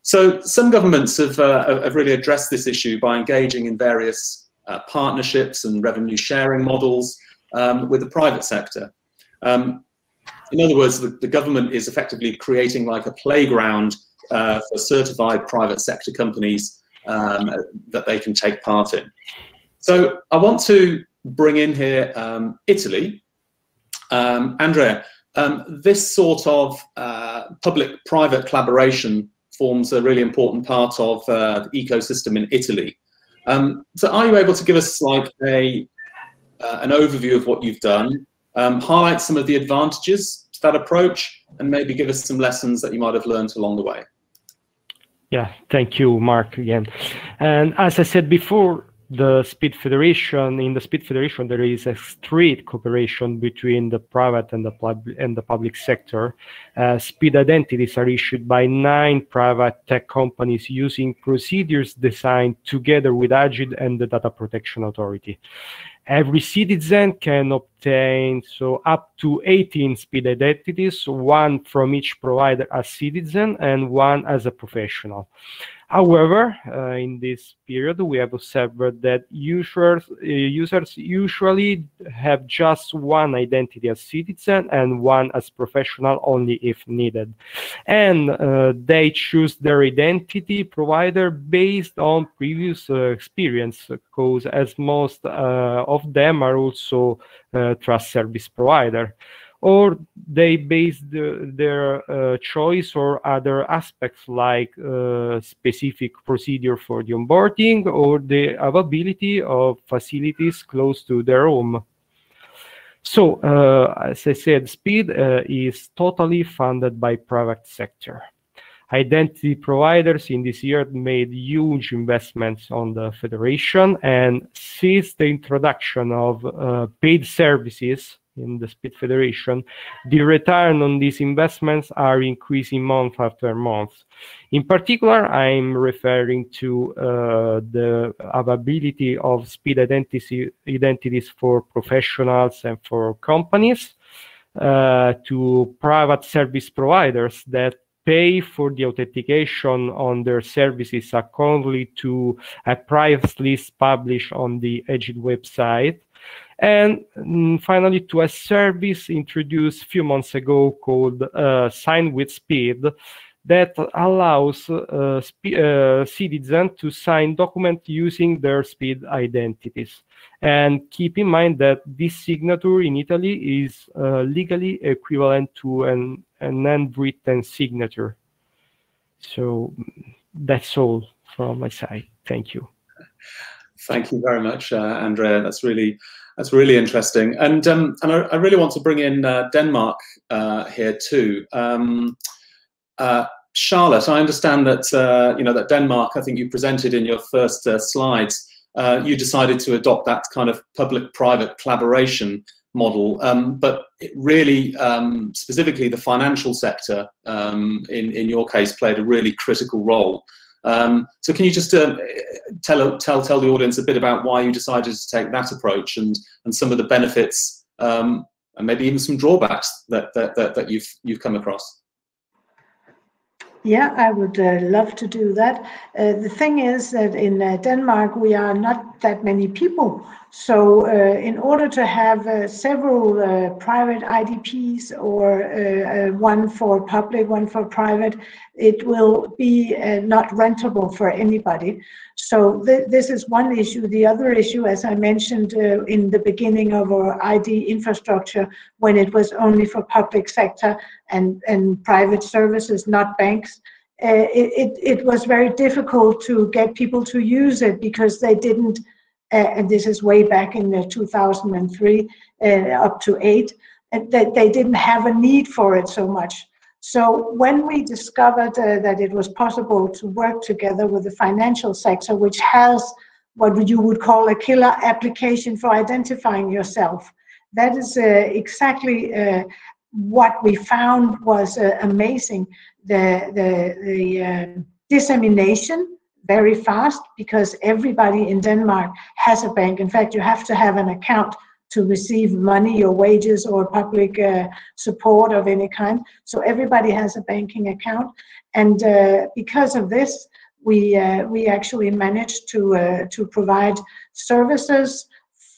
A: So some governments have really addressed this issue by engaging in various partnerships and revenue sharing models with the private sector. In other words, the government is effectively creating like a playground for certified private sector companies that they can take part in. So I want to bring in here Italy. Andrea, this sort of public-private collaboration forms a really important part of the ecosystem in Italy. So are you able to give us like an overview of what you've done, highlight some of the advantages to that approach, and maybe give us some lessons that you might have learned along the way?
G: Yeah, thank you, Mark, again. And as I said before, in the Speed Federation, there is a strict cooperation between the private and the public sector. Speed identities are issued by 9 private tech companies using procedures designed together with AGID and the Data Protection Authority. Every citizen can obtain up to 18 speed identities, 1 from each provider as citizen and 1 as a professional. However, in this period, we have observed that users usually have just 1 identity as citizen and 1 as professional only if needed. And they choose their identity provider based on previous experience, because as most of them are also trust service provider. or they base their choice or other aspects like specific procedure for the onboarding or the availability of facilities close to their home. So, as I said, SPID is totally funded by private sector. Identity providers in this year made huge investments on the federation, and since the introduction of paid services in the SPID Federation, the return on these investments are increasing month after month. In particular, I'm referring to the availability of SPID identities for professionals and for companies, to private service providers that pay for the authentication on their services accordingly to a price list published on the EGID website. And finally, to a service introduced a few months ago called Sign with SPID, that allows citizens to sign documents using their SPID identities. And keep in mind that this signature in Italy is legally equivalent to an handwritten signature. So that's all from my side. Thank you.
A: Thank you very much, Andrea. That's really interesting. And I really want to bring in Denmark here too. Charlotte, I understand that that Denmark, I think you presented in your first slides, you decided to adopt that kind of public-private collaboration model, but it really, specifically the financial sector, in your case, played a really critical role. So can you just tell the audience a bit about why you decided to take that approach and some of the benefits and maybe even some drawbacks that you've come across?
E: Yeah, I would love to do that. The thing is that in Denmark, we are not that many people. So in order to have several private IDPs or one for public, one for private, it will be not rentable for anybody. So this is one issue. The other issue, as I mentioned in the beginning of our ID infrastructure, when it was only for public sector and private services, not banks, it was very difficult to get people to use it because they didn't, and this is way back in 2003 up to 8, that they didn't have a need for it so much. So when we discovered that it was possible to work together with the financial sector, which has what you would call a killer application for identifying yourself, that is exactly what we found was amazing. The dissemination very fast, because everybody in Denmark has a bank. In fact, you have to have an account to receive money or wages or public support of any kind. So everybody has a banking account. And because of this, we actually managed to provide services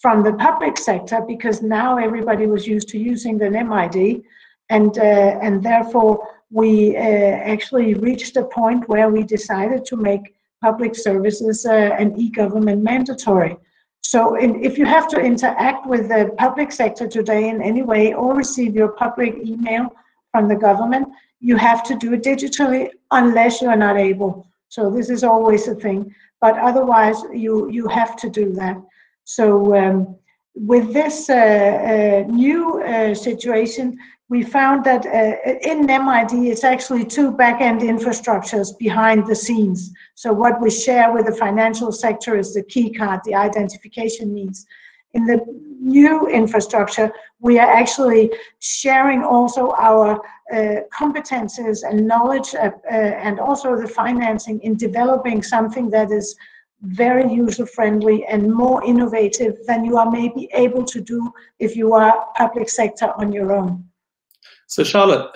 E: from the public sector, because now everybody was used to using the NemID. And therefore, we actually reached a point where we decided to make public services and e-government mandatory. So if you have to interact with the public sector today in any way or receive your public email from the government, you have to do it digitally unless you are not able. So this is always a thing, but otherwise you have to do that. So with this new situation, we found that in NemID, it's actually two back-end infrastructures behind the scenes. So what we share with the financial sector is the key card, the identification means. In the new infrastructure, we are actually sharing also our competences and knowledge and also the financing in developing something that is very user-friendly and more innovative than you are maybe able to do if you are public sector on your own.
A: So Charlotte,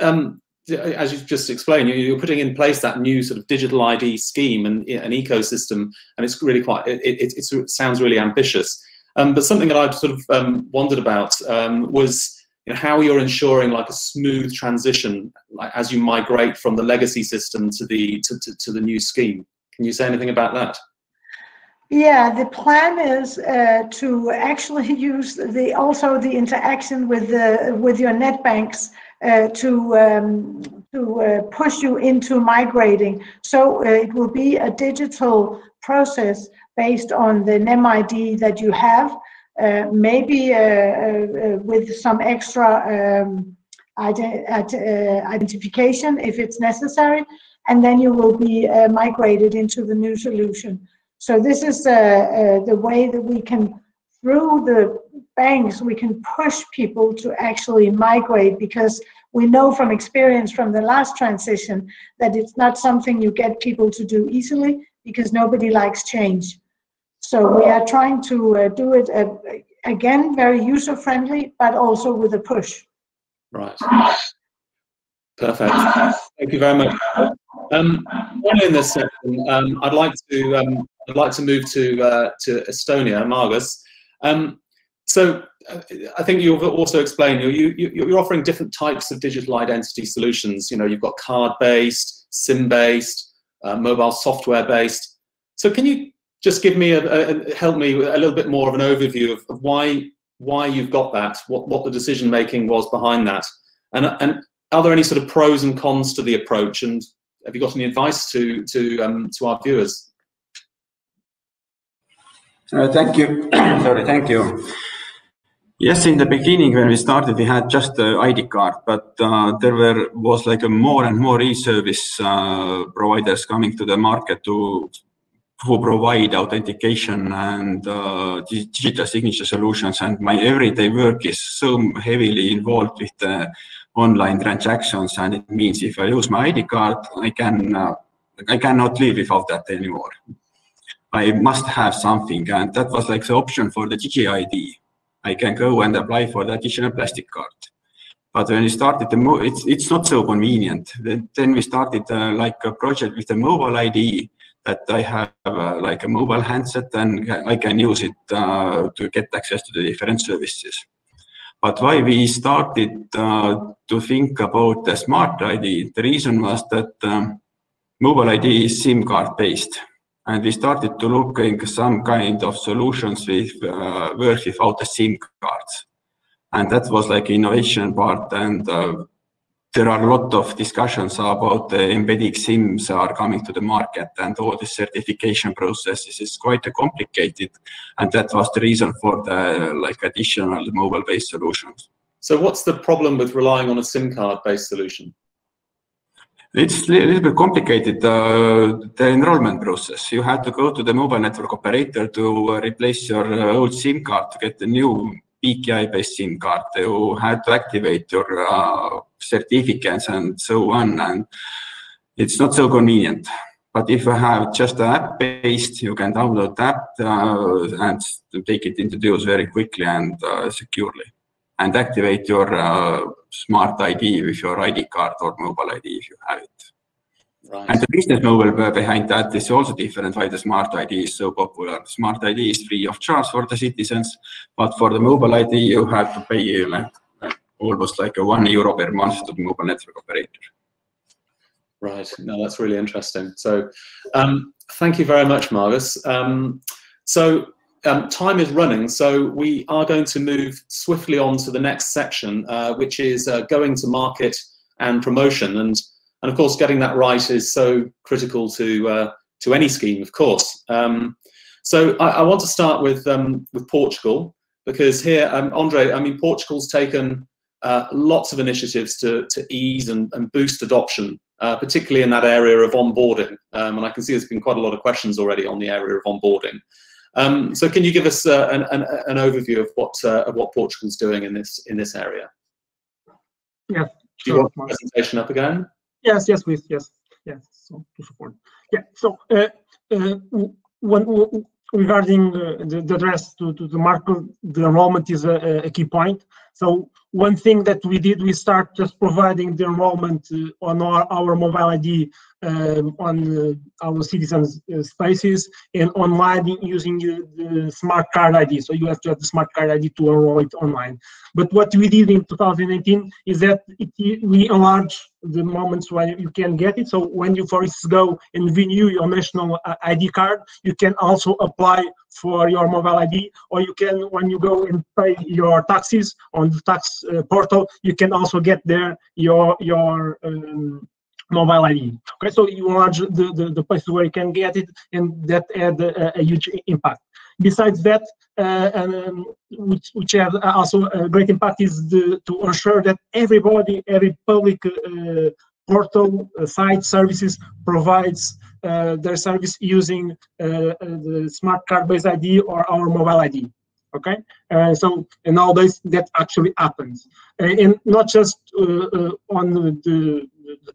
A: as you've just explained, you're putting in place that new sort of digital ID scheme and an ecosystem, and it's really quite, it sounds really ambitious. But something that I've sort of wondered about was how you're ensuring like a smooth transition as you migrate from the legacy system to the new scheme. Can you say anything about that?
E: Yeah, the plan is to actually use also the interaction with your net banks to push you into migrating. So it will be a digital process based on the NemID that you have, maybe with some extra identification if it's necessary, and then you will be migrated into the new solution. So this is the way that we can, through the banks, we can push people to actually migrate, because we know from experience from the last transition that it's not something you get people to do easily, because nobody likes change. So we are trying to do it, again, very user-friendly, but also with a push.
A: Right. Perfect. Thank you very much. In this section, I'd like to move to Estonia, Margus. So I think you've also explained you're offering different types of digital identity solutions. You know, you've got card-based, SIM-based, mobile software-based. So can you just give me help me with a little bit more of an overview of why you've got that, what the decision making was behind that, and are there any sort of pros and cons to the approach, and have you got any advice to our viewers?
F: Thank you. Sorry, thank you. Yes, in the beginning when we started, we had just the ID card, but there was like a more and more e-service providers coming to the market who provide authentication and digital signature solutions, and my everyday work is so heavily involved with the online transactions, and it means if I use my ID card, I cannot live without that anymore. I must have something, and that was like the option for the DigiID. I can go and apply for the additional plastic card. But when we started the it's not so convenient. Then we started like a project with a mobile ID, that I have like a mobile handset and I can use it to get access to the different services. But why we started to think about the smart ID, the reason was that mobile ID is SIM card based. And we started to look into some kind of solutions with work without the SIM cards. And that was like innovation part. And there are a lot of discussions about the embedding SIMs are coming to the market, and all the certification processes is quite complicated. And that was the reason for the like additional mobile-based solutions.
A: So what's the problem with relying on a SIM card-based solution?
F: It's a little bit complicated, the enrollment process. You had to go to the mobile network operator to replace your old SIM card to get the new PKI-based SIM card. You had to activate your certificates and so on, and it's not so convenient. But if you have just an app-based, you can download the app and take it into use very quickly and securely, and activate your smart ID with your ID card or mobile ID if you have it.
A: Right.
F: And the business model behind that is also different why the smart ID is so popular. Smart ID is free of charge for the citizens, but for the mobile ID you have to pay almost like €1 per month to the mobile network operator.
A: Right. No, that's really interesting. So thank you very much, Margus. Time is running, so we are going to move swiftly on to the next section, which is going to market and promotion. And of course, getting that right is so critical to any scheme, of course. So I want to start with Portugal, because here, Andre, I mean, Portugal's taken lots of initiatives to ease and boost adoption, particularly in that area of onboarding. And I can see there's been quite a lot of questions already on the area of onboarding. So can you give us an overview of what Portugal's doing in this area?
H: Yes.
A: Do you want the presentation up again?
H: Yes, please. Yes. So to support. Yeah. So regarding the address to the market, the enrollment is a key point. So one thing that we did, we start just providing the enrollment on our mobile ID on our citizens' spaces and online using the smart card ID. So you have to have the smart card ID to enroll it online. But what we did in 2018 is that we enlarged the moments where you can get it. So when you, for instance, go and renew your national ID card, you can also apply for your mobile ID, or you can, when you go and pay your taxes on the tax portal, you can also get there your mobile ID. Okay, so you enlarge the places where you can get it, and that had a huge impact. Besides that, which have also a great impact, is to ensure that everybody, every public portal, site, services provides their service using the smart card-based ID or our mobile ID. Okay, so nowadays that actually happens, and not just on the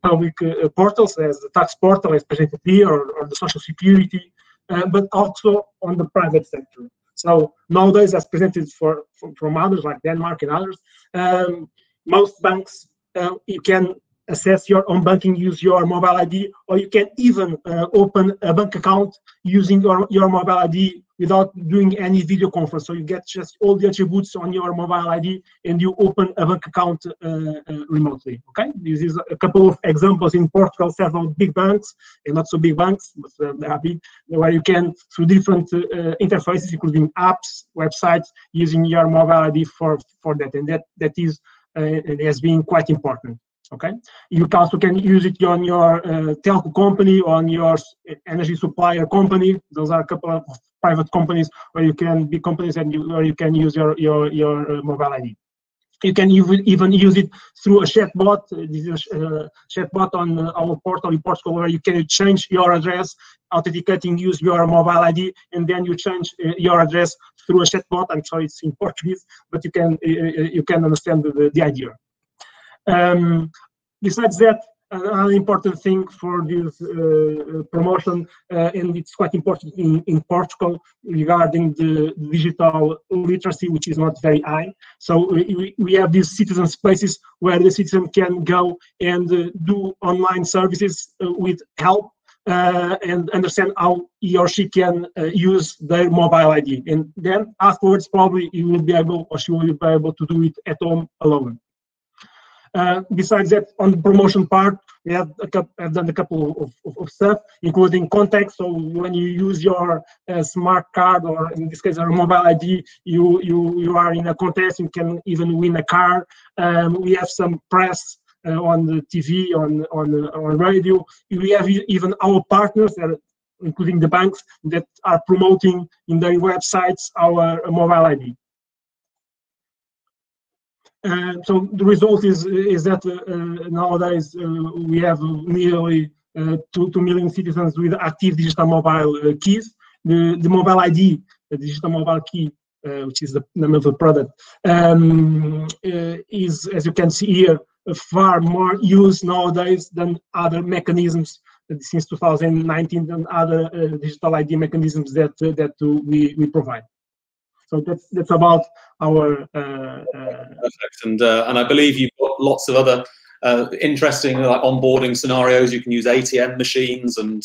H: public portals, as the tax portal as presented here, or the social security, but also on the private sector. So nowadays, as presented from others like Denmark and others, most banks, you can access your own banking, use your mobile ID, or you can even open a bank account using your mobile ID without doing any video conference. So you get just all the attributes on your mobile ID and you open a bank account remotely. Okay, this is a couple of examples in Portugal, several big banks and not so big banks, but they are big, where you can, through different interfaces, including apps, websites, using your mobile ID for that, and that is it has been quite important. Okay, you also can use it on your telco company, on your energy supplier company. Those are a couple of private companies where you can be companies and where you can use your mobile ID. You can even use it through a chatbot. This is a chatbot on our portal in Portugal, where you can change your address, authenticating, use your mobile ID, and then you change your address through a chatbot. I'm sorry, it's in Portuguese, but you can understand the idea. Besides that, another important thing for this promotion, and it's quite important in Portugal, regarding the digital literacy, which is not very high. So we have these citizen spaces where the citizen can go and do online services with help and understand how he or she can use their mobile ID. And then afterwards, probably he will be able, or she will be able to do it at home alone. Besides that, on the promotion part, we have done a couple of stuff, including context. So when you use your smart card, or in this case, our mobile ID, you are in a contest. You can even win a car. We have some press on the TV, on radio. We have even our partners, including the banks, that are promoting in their websites our mobile ID. So the result is that nowadays we have nearly 2 million citizens with active digital mobile keys. The mobile ID, the digital mobile key, which is the name of the product, is, as you can see here, far more used nowadays than other mechanisms since 2019, than other digital ID mechanisms that we provide. So that's about our.
A: Perfect, and I believe you've got lots of other interesting onboarding scenarios. You can use ATM machines and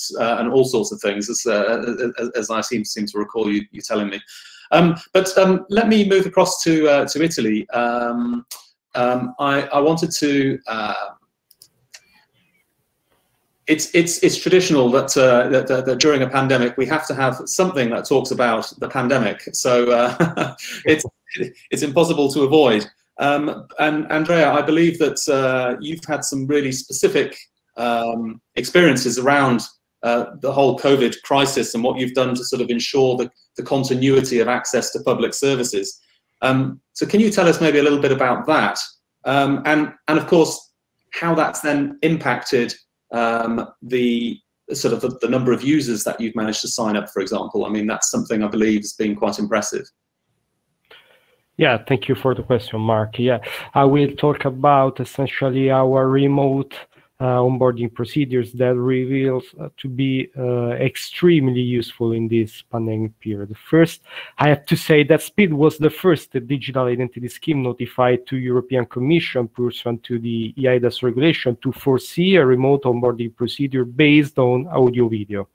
A: all sorts of things, as I seem to recall you telling me. But let me move across to Italy. I wanted to. It's traditional that during a pandemic we have to have something that talks about the pandemic. So it's impossible to avoid. And Andrea, I believe that you've had some really specific experiences around the whole COVID crisis and what you've done to sort of ensure the continuity of access to public services. So can you tell us maybe a little bit about that, and of course how that's then impacted the sort of the number of users that you've managed to sign up, for example? I mean, that's something I believe has been quite impressive.
G: Yeah, thank you for the question, Mark. Yeah, I will talk about essentially our remote onboarding procedures that reveals to be extremely useful in this pandemic period. First, I have to say that SPID was the first digital identity scheme notified to European Commission pursuant to the EIDAS regulation to foresee a remote onboarding procedure based on audio-video.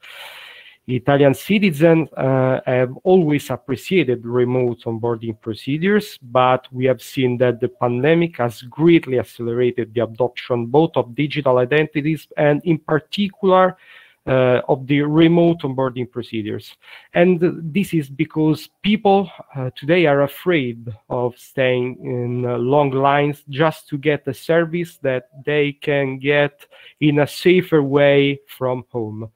G: Italian citizens have always appreciated remote onboarding procedures, but we have seen that the pandemic has greatly accelerated the adoption both of digital identities and in particular of the remote onboarding procedures. And this is because people today are afraid of staying in long lines just to get a service that they can get in a safer way from home.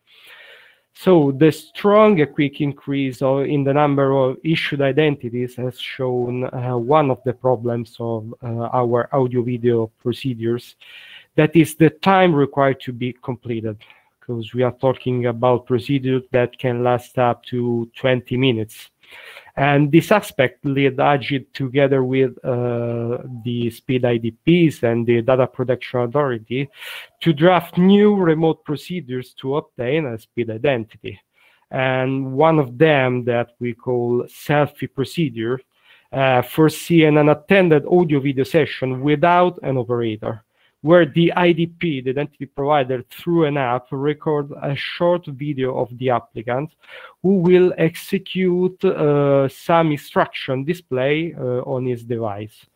G: So the strong and quick increase in the number of issued identities has shown one of the problems of our audio-video procedures, that is the time required to be completed, because we are talking about procedures that can last up to 20 minutes. And this aspect led AGID together with the SPID IDPs and the Data Protection Authority to draft new remote procedures to obtain a SPID identity. And one of them that we call selfie procedure foresee an unattended audio-video session without an operator, where the IDP, the identity provider, through an app, record a short video of the applicant who will execute some instruction display on his device.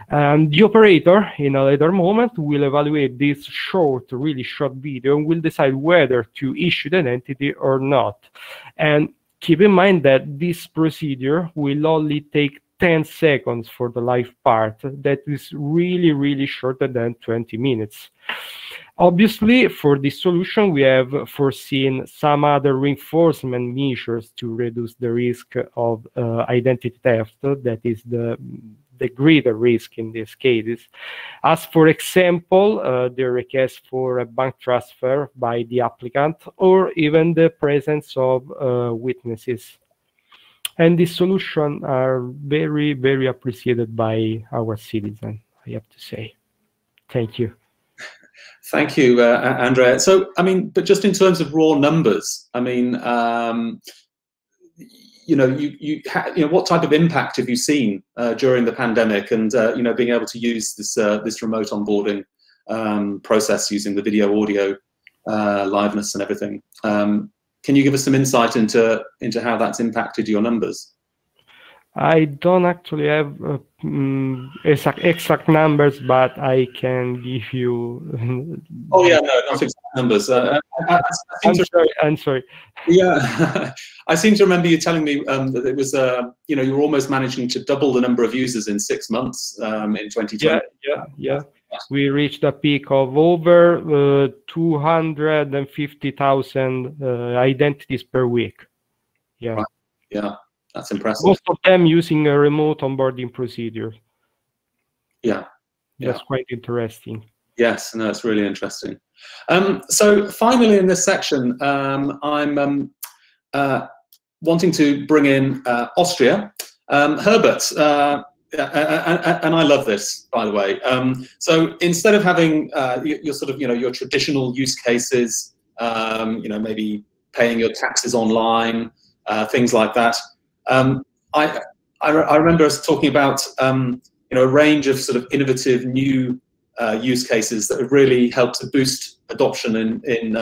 G: And the operator, in a later moment, will evaluate this short, really short video and will decide whether to issue the identity or not. And keep in mind that this procedure will only take 10 seconds for the live part. That is really, really shorter than 20 minutes. Obviously, for this solution, we have foreseen some other reinforcement measures to reduce the risk of identity theft, that is the greater risk in these cases. As for example, the request for a bank transfer by the applicant, or even the presence of witnesses. And these solutions are very, very appreciated by our citizens, I have to say. Thank you.
A: Thank you, Andrea. So, I mean, but just in terms of raw numbers, I mean, you know, what type of impact have you seen during the pandemic, and you know, being able to use this remote onboarding process using the video, audio, liveness, and everything? Can you give us some insight into how that's impacted your numbers?
G: I don't actually have exact numbers, but I can give you.
A: Oh yeah, no, not exact numbers.
G: I'm sorry.
A: Yeah, I seem to remember you telling me that it was, you know, you were almost managing to double the number of users in 6 months in 2020.
G: Yeah. We reached a peak of over 250,000 identities per week. Yeah.
A: Right. Yeah, that's impressive.
G: Most of them using a remote onboarding procedure.
A: Yeah.
G: That's quite interesting.
A: Yes, no, it's really interesting. So finally in this section, I'm wanting to bring in Austria. Herbert, and I love this, by the way. So instead of having your sort of, you know, your traditional use cases, you know, maybe paying your taxes online, things like that. I remember us talking about, you know, a range of sort of innovative new use cases that have really helped to boost adoption in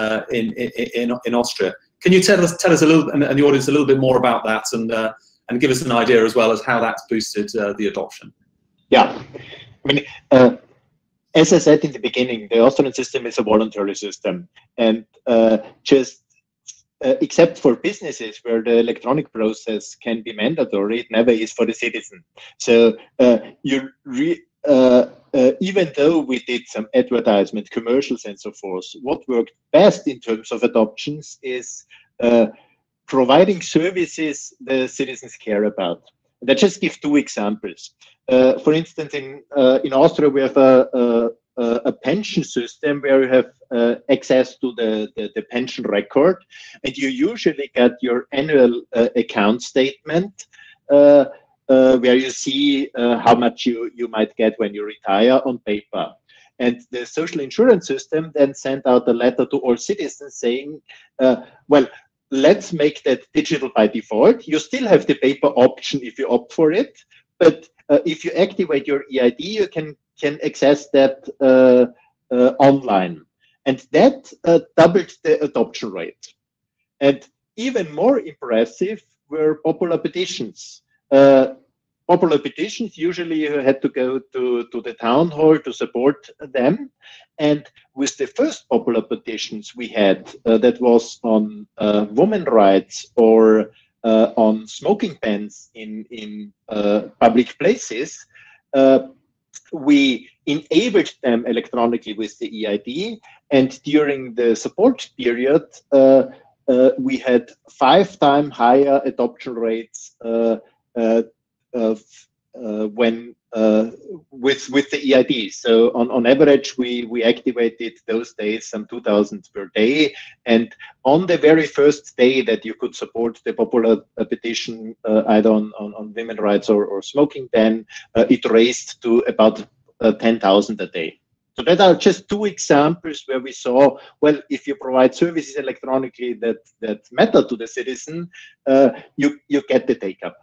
A: Austria. Can you tell us a little, and the audience, a little bit more about that, and give us an idea as well as how that's boosted the adoption?
D: Yeah, I mean, as I said in the beginning, the Austrian system is a voluntary system, and except for businesses where the electronic process can be mandatory, it never is for the citizen. So even though we did some advertisement, commercials, and so forth, what worked best in terms of adoptions is providing services the citizens care about. And I just give 2 examples. For instance, in Austria, we have a pension system where you have access to the pension record, and you usually get your annual account statement where you see how much you might get when you retire on paper. And the social insurance system then sent out a letter to all citizens saying, well, let's make that digital by default. You still have the paper option if you opt for it, but if you activate your EID, you can access that online. And that doubled the adoption rate. And even more impressive were popular petitions. Popular petitions, usually you had to go to the town hall to support them. And with the first popular petitions we had, that was on women's rights or on smoking bans in public places, we enabled them electronically with the EID. And during the support period, we had 5 times higher adoption rates when with the EID. So on average, we activated those days some 2,000 per day. And on the very first day that you could support the popular petition, either on women's rights or smoking ban, it raised to about 10,000 a day. So that are just 2 examples where we saw, well, if you provide services electronically that matter to the citizen, you get the take-up.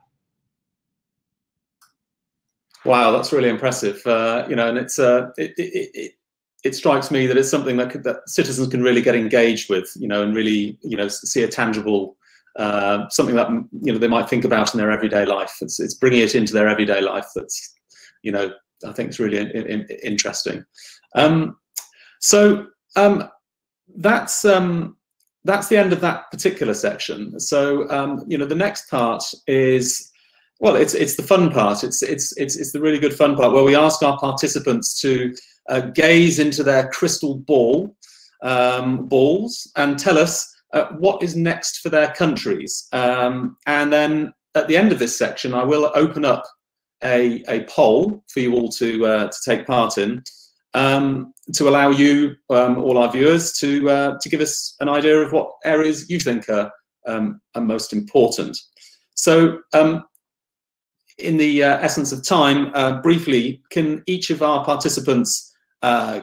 A: Wow, that's really impressive. You know, and it strikes me that it's something that citizens can really get engaged with, you know, and really, you know, see a tangible something that, you know, they might think about in their everyday life. It's bringing it into their everyday life that's, you know, I think it's really interesting. So that's the end of that particular section. So you know, the next part is, well, it's the fun part. It's the really good fun part where we ask our participants to gaze into their crystal balls and tell us what is next for their countries. And then at the end of this section, I will open up a poll for you all to take part in, to allow you, all our viewers, to give us an idea of what areas you think are most important. So in the essence of time, briefly, can each of our participants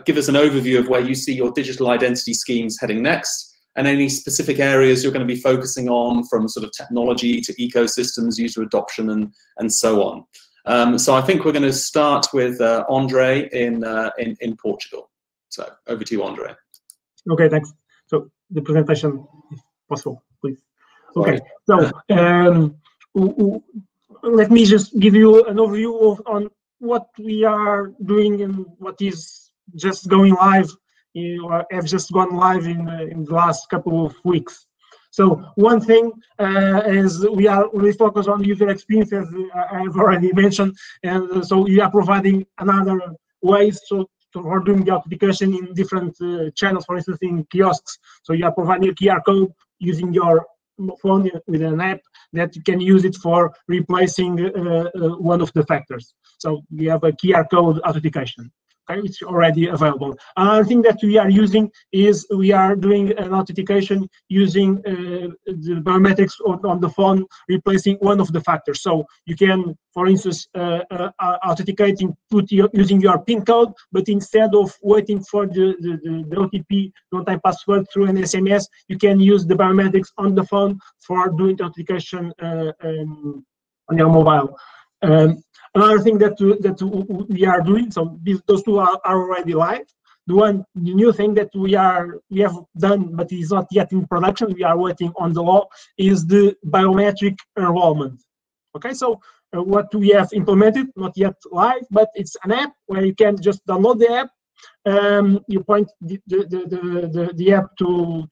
A: give us an overview of where you see your digital identity schemes heading next, and any specific areas you're going to be focusing on, from sort of technology to ecosystems, user adoption, and so on. So I think we're going to start with Andre in Portugal. So over to you, Andre.
H: Okay, thanks. So the presentation, if possible, please. Okay, so let me just give you an overview on what we are doing and what is just going live, or have just gone live in the last couple of weeks. So one thing is we are really focused on user experience, as I've already mentioned, and so we are providing another ways for doing the authentication in different channels, for instance, in kiosks. So you are providing a QR code using your phone with an app that you can use it for replacing one of the factors. So we have a QR code authentication. Okay, it's already available. Another thing that we are using is we are doing an authentication using the biometrics on the phone, replacing one of the factors. So you can, for instance, authenticating using your PIN code, but instead of waiting for the OTP, one-time password through an SMS, you can use the biometrics on the phone for doing the authentication on your mobile. Another thing that we are doing, so those two are already live. The new thing that we have done, but is not yet in production, we are waiting on the law, is the biometric enrollment. Okay, so what we have implemented, not yet live, but it's an app where you can just download the app. You point the app to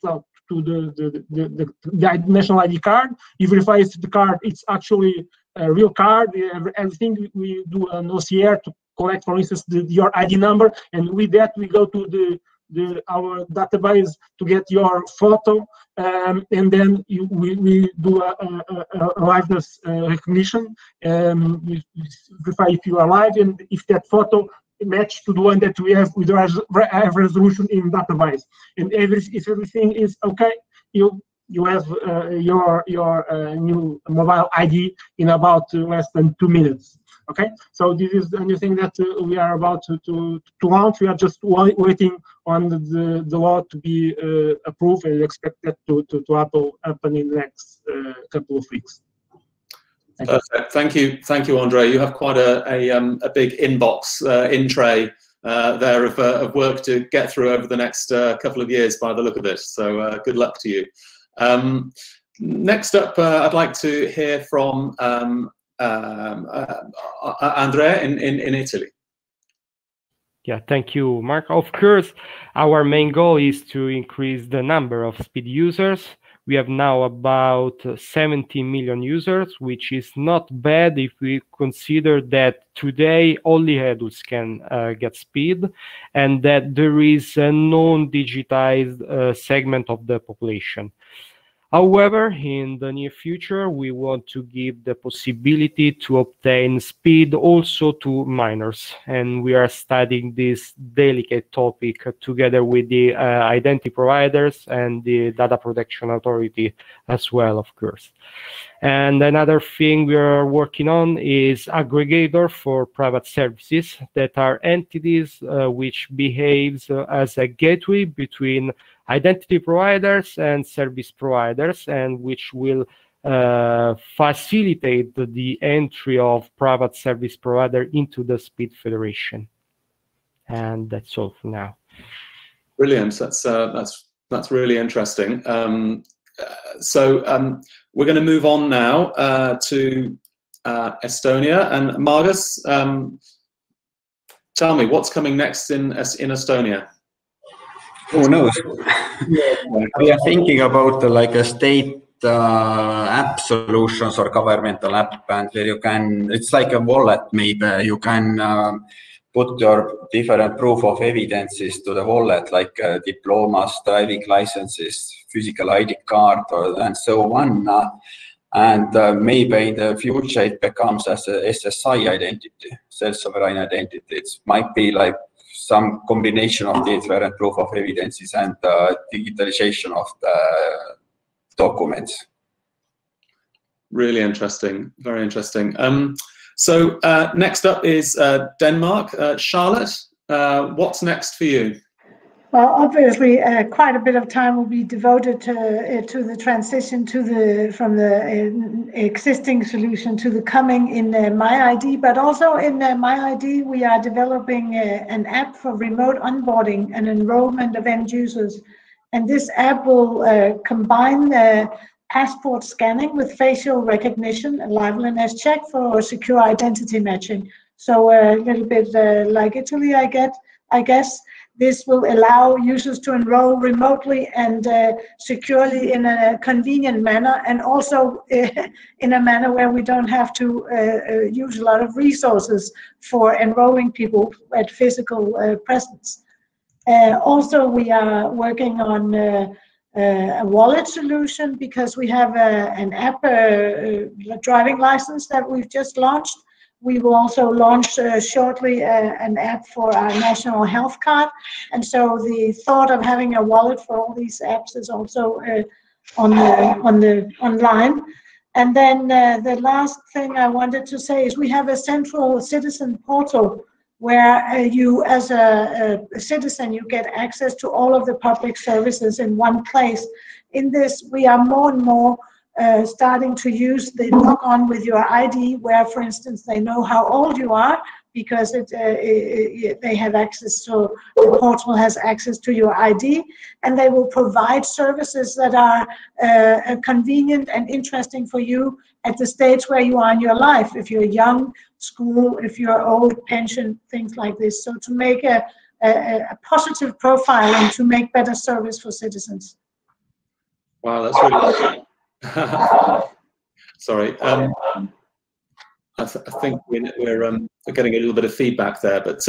H: the national ID card. You verify if the card it's actually a real card. Everything we do an OCR to collect, for instance, your ID number, and with that we go to our database to get your photo, and then we do a liveness recognition. We verify if you are live, and if that photo match to the one that we have with resolution in database, and if everything is okay, you have your new mobile ID in about less than 2 minutes. Okay, so this is a new thing that we are about to launch. We are just waiting on the law to be approved, and expect that to happen in the next couple of weeks.
A: Perfect. Thank you, Andre. You have quite a big inbox in tray there of work to get through over the next couple of years by the look of it. So good luck to you. Next up, I'd like to hear from Andrea in Italy.
G: Yeah, thank you, Mark. Of course, our main goal is to increase the number of speed users. We have now about 70 million users, which is not bad if we consider that today only adults can get speed, and that there is a non-digitized segment of the population. However, in the near future, we want to give the possibility to obtain speed also to minors, and we are studying this delicate topic together with the identity providers and the data protection authority as well, of course. And another thing we are working on is aggregator for private services that are entities which behaves as a gateway between identity providers and service providers, and which will facilitate the entry of private service provider into the Speed Federation. And that's all for now.
A: Brilliant. That's really interesting. So we're going to move on now to Estonia. And Margus, tell me what's coming next in Estonia.
F: Who knows? We are thinking about like a state app solutions or governmental app, and where you can, it's like a wallet maybe, you can put your different proof of evidences to the wallet, like diplomas, driving licenses, physical ID card, and so on. And maybe in the future it becomes as a SSI identity, self-sovereign identity. It might be like some combination of different proof of evidences and digitalization of the documents.
A: Really interesting, very interesting. So next up is Denmark. Charlotte, what's next for you?
E: Well, obviously, quite a bit of time will be devoted to the transition from the existing solution to the coming in MyID. But also in MyID, we are developing an app for remote onboarding and enrollment of end users. And this app will combine passport scanning with facial recognition and liveliness check for secure identity matching. So a little bit like Italy, I guess. This will allow users to enroll remotely and securely in a convenient manner, and also in a manner where we don't have to use a lot of resources for enrolling people at physical presence. Also, we are working on a wallet solution, because we have an app, driving license that we've just launched. We will also launch shortly an app for our national health card. And so the thought of having a wallet for all these apps is also online. And then the last thing I wanted to say is we have a central citizen portal where you, as a citizen, you get access to all of the public services in one place. In this, we are more and more starting to use the log on with your ID, where, for instance, they know how old you are, because they have access to, the portal has access to your ID, and they will provide services that are convenient and interesting for you at the stage where you are in your life. If you're young, school; if you're old, pension, things like this. So to make a positive profile and to make better service for citizens.
A: Wow, that's really sorry. I think we're getting a little bit of feedback there, but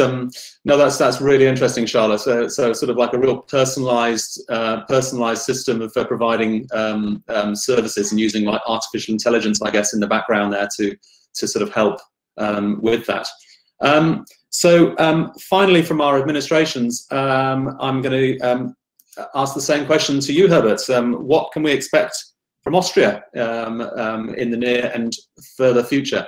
A: no, that's really interesting, Charlotte. So sort of like a real personalized system of providing services, and using like artificial intelligence, I guess, in the background there to sort of help with that. So finally, from our administrations, I'm going to ask the same question to you, Herbert. What can we expect from Austria in the near and further future?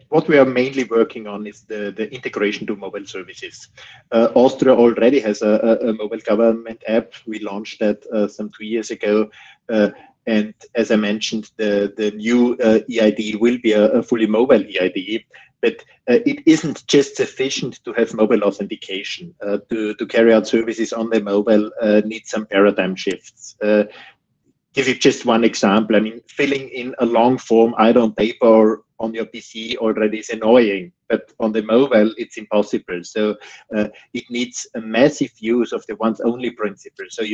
D: what we are mainly working on is the integration to mobile services. Austria already has a mobile government app. We launched that some 2 years ago. And as I mentioned, the new EID will be a fully mobile EID. But it isn't just sufficient to have mobile authentication. To carry out services on the mobile needs some paradigm shifts. Give you just one example. I mean, filling in a long form either on paper on your PC already is annoying, but on the mobile, it's impossible. So it needs a massive use of the once only principle. So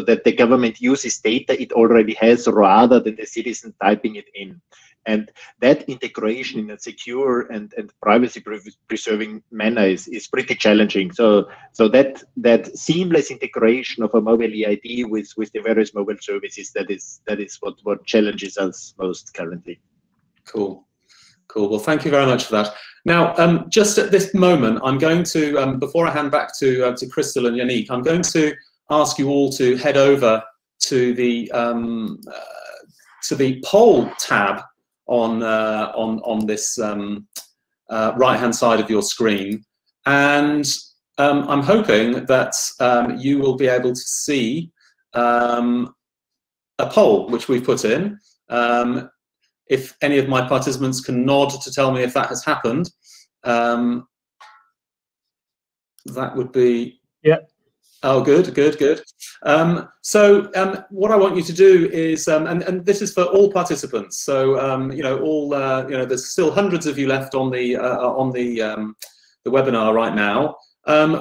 D: that the government uses data it already has rather than the citizen typing it in. And that integration in a secure and privacy preserving manner is pretty challenging. So that seamless integration of a mobile EID with the various mobile services, that is what challenges us most currently.
A: Cool. Well, thank you very much for that. Now, just at this moment, I'm going to, before I hand back to Crystal and Yannick, I'm going to ask you all to head over to the poll tab on this right-hand side of your screen, and I'm hoping that you will be able to see a poll which we've put in. If any of my participants can nod to tell me if that has happened, that would be... Yeah. Oh, good. So what I want you to do is, and this is for all participants. So there's still hundreds of you left on the webinar right now.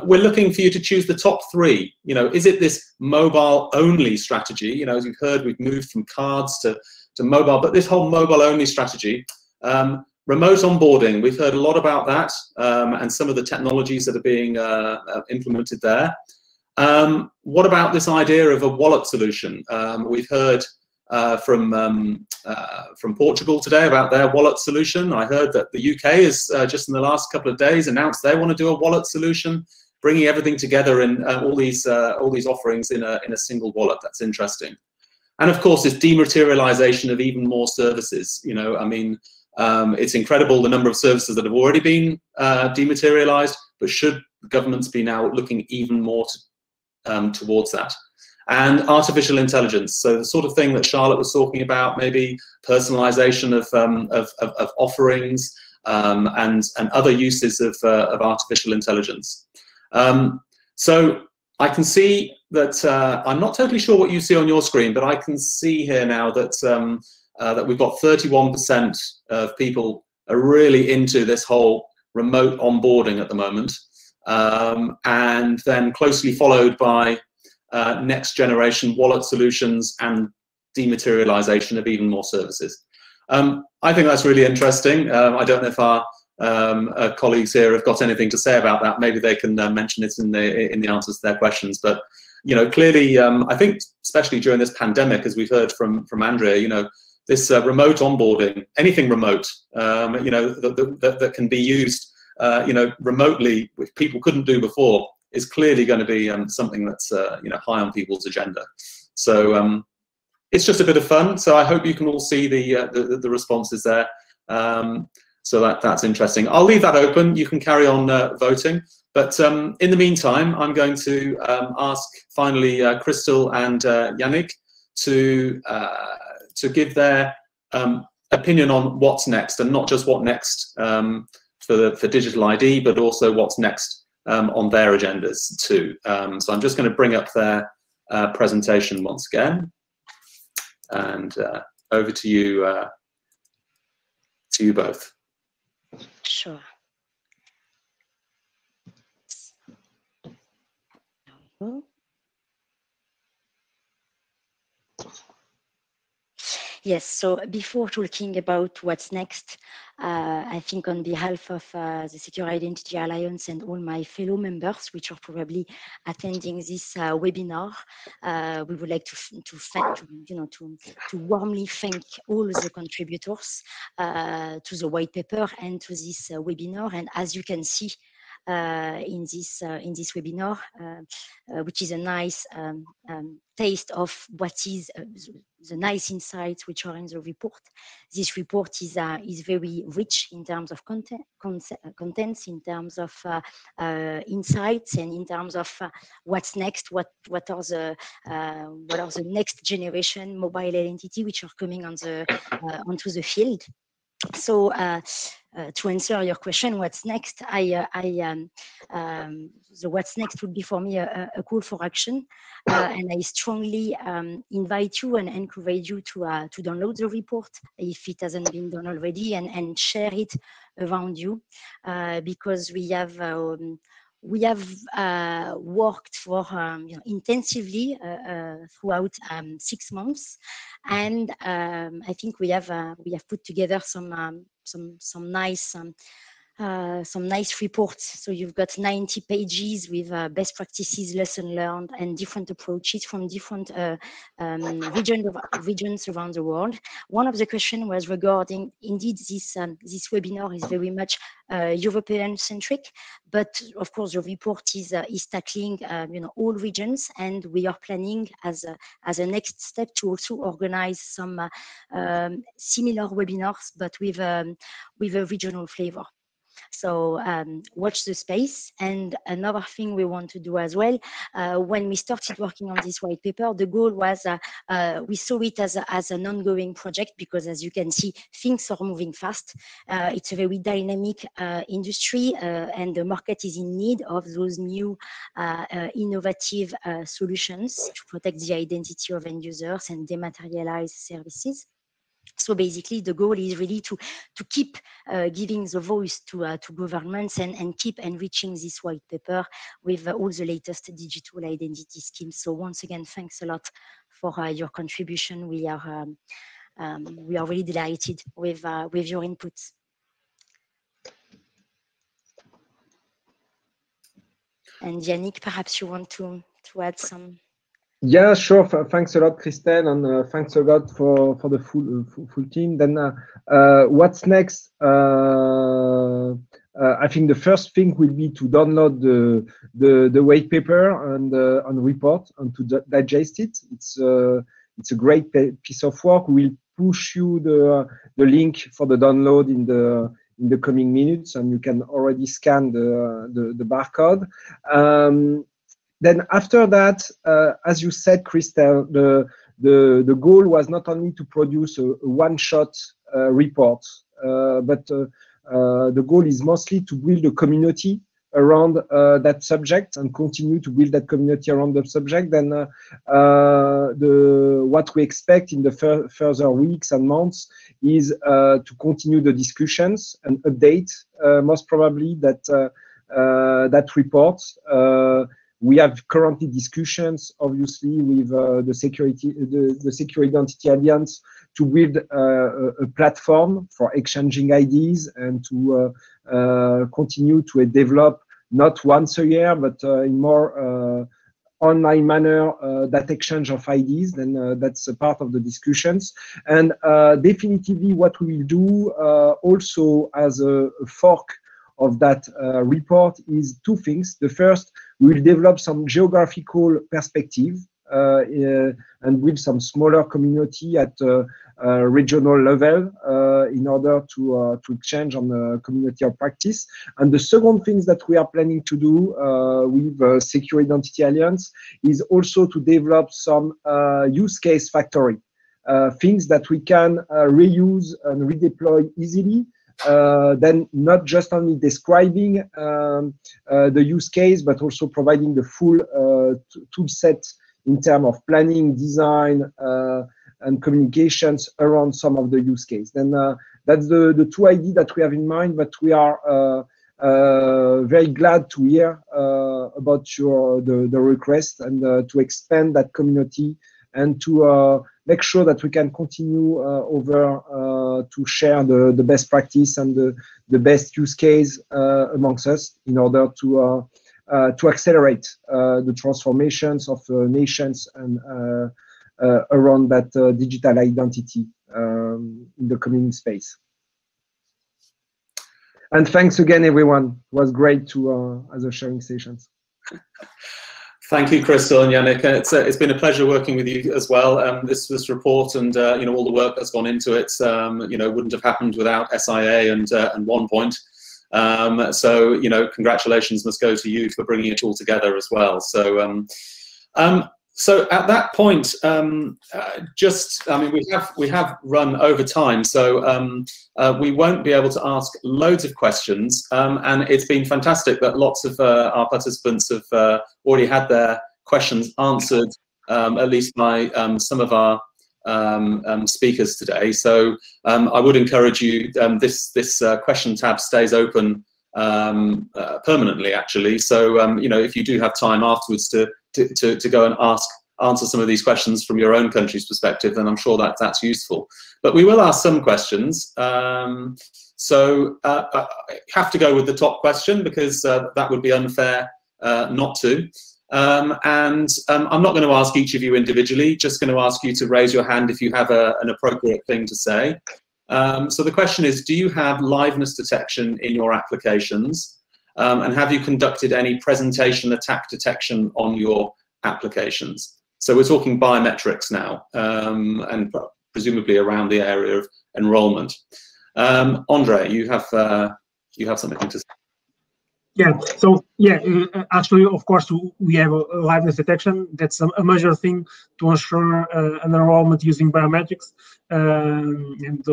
A: We're looking for you to choose the top 3. Is it this mobile-only strategy? As you've heard, we've moved from cards to mobile, but this whole mobile-only strategy, remote onboarding, we've heard a lot about that, and some of the technologies that are being implemented there. What about this idea of a wallet solution? We've heard from Portugal today about their wallet solution. I heard that the UK has just in the last couple of days announced they want to do a wallet solution, bringing everything together in all these offerings in a single wallet. That's interesting. And of course, this dematerialization of even more services. It's incredible the number of services that have already been dematerialized, but should governments be now looking even more towards that? And artificial intelligence, so the sort of thing that Charlotte was talking about, maybe personalization of offerings and other uses of artificial intelligence. So I can see that I'm not totally sure what you see on your screen, but I can see here now that that we've got 31% of people are really into this whole remote onboarding at the moment, and then closely followed by next generation wallet solutions and dematerialization of even more services. I think that's really interesting. I don't know if our colleagues here have got anything to say about that. Maybe they can mention it in the answers to their questions. But clearly, I think especially during this pandemic, as we've heard from Andrea, this remote onboarding, anything remote, that can be used, remotely, which people couldn't do before, is clearly going to be something that's high on people's agenda. So it's just a bit of fun. So I hope you can all see the responses there. So that's interesting. I'll leave that open. You can carry on voting. But in the meantime, I'm going to ask finally Crystal and Yannick to give their opinion on what's next, and not just what next for digital ID, but also what's next on their agendas too. So I'm just going to bring up their presentation once again, and over to you both.
B: Sure. Yes, so before talking about what's next, I think on behalf of the Secure Identity Alliance and all my fellow members, which are probably attending this webinar, we would like to warmly thank all the contributors to the white paper and to this webinar. And as you can see in this webinar, which is a nice taste of what is nice insights which are in the report. This report is very rich in terms of contents, in terms of insights, and in terms of what's next, what are the next generation mobile identity which are coming on the onto the field. So to answer your question, what's next? The what's next would be for me a call for action, and I strongly invite you and encourage you to download the report if it hasn't been done already, and share it around you, because we have worked for intensively throughout 6 months, and I think we have put together some nice reports. So you've got 90 pages with best practices, lesson learned, and different approaches from different regions around the world. One of the questions was regarding, indeed, this webinar is very much European centric, but of course the report is tackling all regions, and we are planning as a next step to also organize some similar webinars, but with a regional flavor. So watch the space. And another thing we want to do as well, when we started working on this white paper, the goal was we saw it as an ongoing project, because as you can see, things are moving fast. It's a very dynamic industry, and the market is in need of those new innovative solutions to protect the identity of end users and dematerialize services. So basically, the goal is really to keep giving the voice to governments and keep enriching this white paper with all the latest digital identity schemes. So once again, thanks a lot for your contribution. We are really delighted with your inputs. And Yannick, perhaps you want to add some.
C: Yeah, sure. Thanks a lot, Christelle, and thanks a lot for the full team. Then what's next? I think the first thing will be to download the white paper and report, and to digest it. It's a great piece of work. We'll push you the link for the download in the coming minutes, and you can already scan the barcode. Then after that, as you said, Christelle, the goal was not only to produce a one-shot report, but the goal is mostly to build a community around that subject and continue to build that community around the subject. Then what we expect in the further weeks and months is to continue the discussions and update most probably that report. We have currently discussions, obviously, with the Secure Identity Alliance to build a platform for exchanging IDs and to continue to develop not once a year, but in more online manner that exchange of IDs. Then that's a part of the discussions. And definitively what we will do also as a fork of that report is two things. The first, we will develop some geographical perspective and build some smaller community at regional level in order to exchange on the community of practice. And the second thing that we are planning to do with Secure Identity Alliance is also to develop some use case factory, things that we can reuse and redeploy easily. Then not just only describing the use case, but also providing the full tool set in terms of planning, design, and communications around some of the use case. Then that's the two ideas that we have in mind, but we are very glad to hear about the request and to expand that community and to make sure that we can continue to share the best practice and the best use case amongst us in order to accelerate the transformations of nations and around that digital identity in the community space. And thanks again, everyone. It was great to as a sharing sessions.
A: Thank you, Crystal and Yannick. It's been a pleasure working with you as well. This report and you know, all the work that's gone into it, you know, wouldn't have happened without SIA and OnePoint. So you know, congratulations must go to you for bringing it all together as well. So so at that point, I mean, we have run over time, so we won't be able to ask loads of questions. And it's been fantastic that lots of our participants have already had their questions answered, at least by some of our speakers today. So I would encourage you. This question tab stays open permanently, actually. So you know, if you do have time afterwards to go and answer some of these questions from your own country's perspective, then I'm sure that that's useful. But we will ask some questions. So I have to go with the top question because that would be unfair not to. And I'm not going to ask each of you individually, just going to ask you to raise your hand if you have an appropriate thing to say. So the question is, do you have liveness detection in your applications? And have you conducted any presentation attack detection on your applications? So we're talking biometrics now, and presumably around the area of enrollment. Andre, you have something to say.
H: Yeah, so yeah, actually, of course, we have a liveness detection. That's a major thing to ensure an enrollment using biometrics. And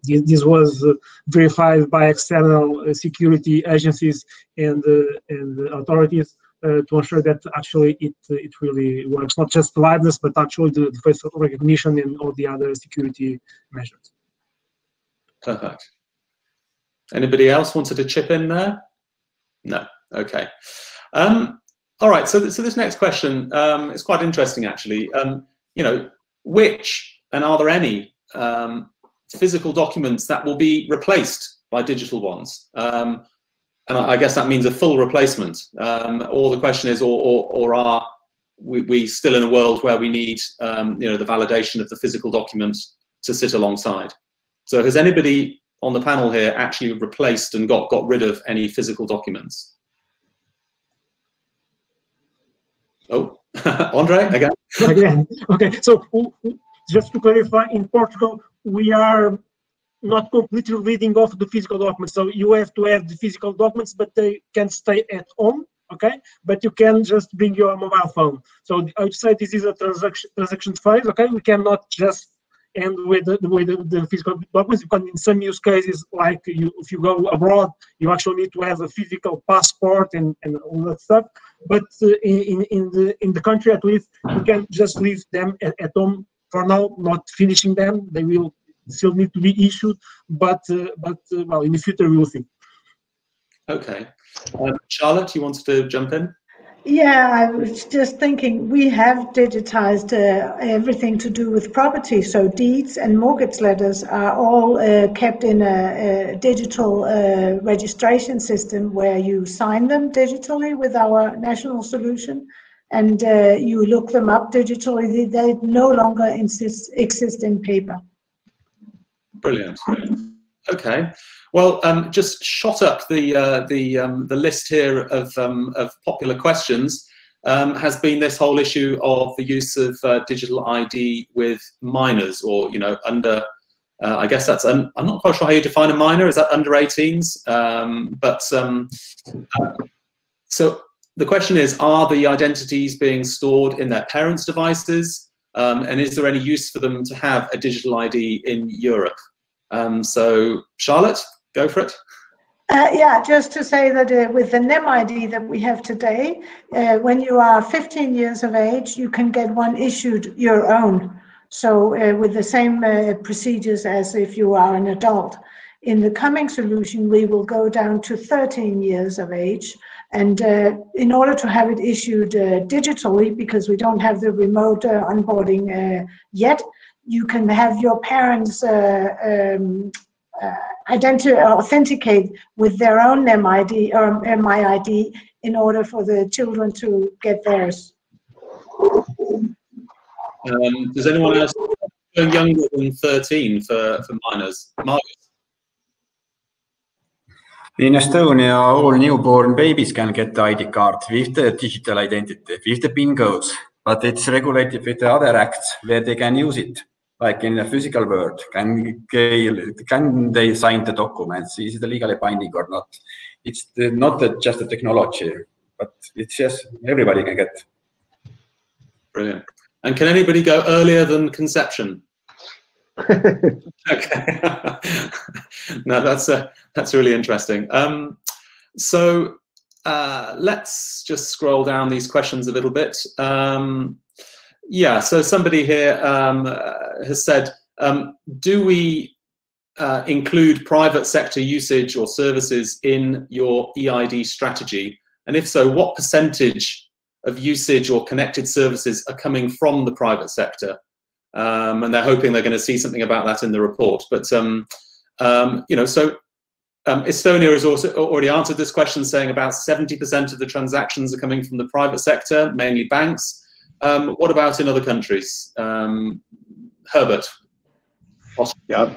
H: this was verified by external security agencies and authorities to ensure that actually it really works. Not just liveness, but actually the face recognition and all the other security measures.
A: Perfect. Anybody else wanted to chip in there? No. Okay. All right. So this next question is quite interesting, actually. You know, which and are there any physical documents that will be replaced by digital ones? And I guess that means a full replacement. Or the question is, or are we still in a world where we need you know, the validation of the physical document to sit alongside? So has anybody on the panel here actually replaced and got rid of any physical documents? Oh, Andre, again?
H: Again, okay. So just to clarify, in Portugal, we are not completely reading off the physical documents. So you have to have the physical documents, but they can stay at home, okay? But you can just bring your mobile phone. So I would say this is a transaction phase, okay? We cannot just end with the physical documents, because in some use cases, like if you go abroad, you actually need to have a physical passport and all that stuff. But in the country, at least, you can just leave them at home for now, not finishing them. They will still need to be issued, but well, in the future we will see.
A: Okay, Charlotte, you wanted to jump in?
E: Yeah, I was just thinking, we have digitized everything to do with property. So deeds and mortgage letters are all kept in a digital registration system where you sign them digitally with our national solution, and you look them up digitally. They no longer exist in paper.
A: Brilliant. Okay. Well, just shot up the list here of popular questions has been this whole issue of the use of digital ID with minors, or under. I guess that's I'm not quite sure how you define a minor. Is that under 18s? So the question is: are the identities being stored in their parents' devices, and is there any use for them to have a digital ID in Europe? So Charlotte, go for it.
E: Yeah, just to say that with the NEM ID that we have today, when you are 15 years of age, you can get one issued your own. So with the same procedures as if you are an adult. In the coming solution, we will go down to 13 years of age. And in order to have it issued digitally, because we don't have the remote onboarding yet, you can have your parents authenticate with their own NEM ID or MIID in order for the children to get theirs.
A: Does anyone else go younger than 13 for minors? Marcus?
F: In Estonia, all newborn babies can get the ID card with the digital identity, with the PIN codes, but it's regulated with the other acts where they can use it, like in the physical world. Can they sign the documents? Is it legally binding or not? It's not just a technology, but it's just everybody can get.
A: Brilliant. And can anybody go earlier than conception? Okay. No, that's really interesting. So let's just scroll down these questions a little bit. Yeah, so somebody here has said, do we include private sector usage or services in your EID strategy? And if so, what percentage of usage or connected services are coming from the private sector? And they're hoping they're going to see something about that in the report. But you know, so Estonia has also already answered this question, saying about 70% of the transactions are coming from the private sector, mainly banks. What about in other countries? Herbert.
D: Yeah,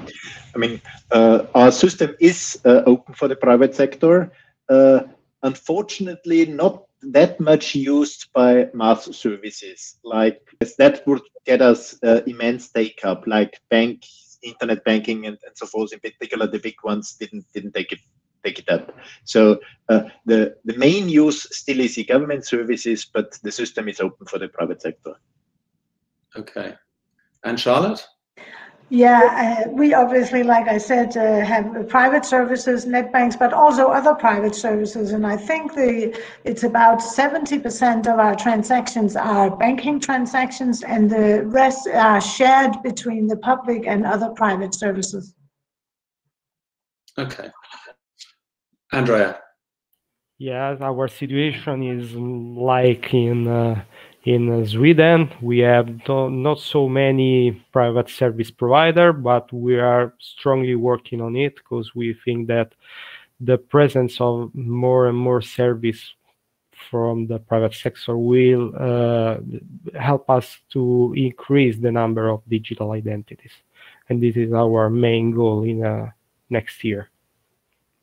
D: I mean, our system is open for the private sector. Unfortunately, not that much used by mass services. Like that would get us immense take-up, like internet banking and so forth. In particular, the big ones didn't take it up. So the main use still is the government services, but the system is open for the private sector.
A: Okay, and Charlotte?
E: Yeah, we obviously, like I said, have private services, net banks, but also other private services. And I think it's about 70% of our transactions are banking transactions, and the rest are shared between the public and other private services.
A: Okay. Andrea?
G: Yes, our situation is like in Sweden. We have not so many private service provider, but we are strongly working on it because we think that the presence of more and more service from the private sector will help us to increase the number of digital identities. And this is our main goal in next year.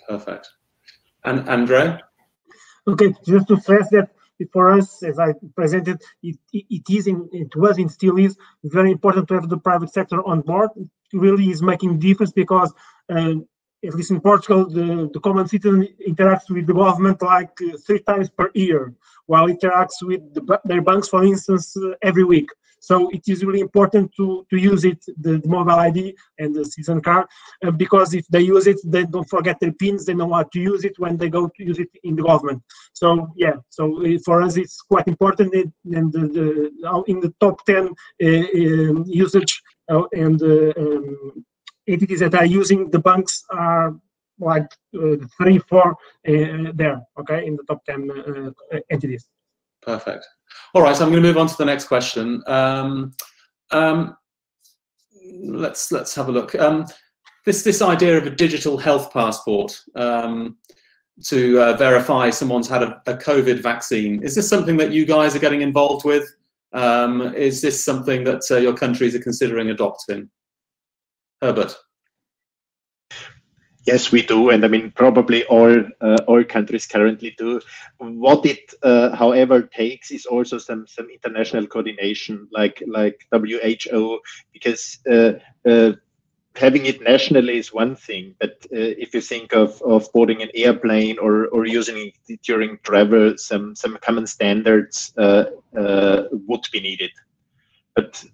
A: Perfect. And Andrea?
H: Okay, just to stress that for us, as I presented, it was and still is very important to have the private sector on board. It really is making difference because, at least in Portugal, the common citizen interacts with the government like 3 times per year, while it interacts with their banks, for instance, every week. So it is really important to use it, the mobile ID and the citizen card, because if they use it, they don't forget their PINs, they know how to use it when they go to use it in the government. So yeah, so for us it's quite important, and in the top 10 usage and entities that are using the banks are like 3, 4 there, okay, in the top 10 entities.
A: Perfect. All right, so I'm going to move on to the next question. Let's have a look. This idea of a digital health passport to verify someone's had a COVID vaccine, is this something that you guys are getting involved with? Is this something that your countries are considering adopting? Herbert?
D: Yes, we do, and I mean probably all countries currently do. What it, however, takes is also some international coordination, like WHO, because having it nationally is one thing, but if you think of boarding an airplane or using it during travel, some common standards would be needed. But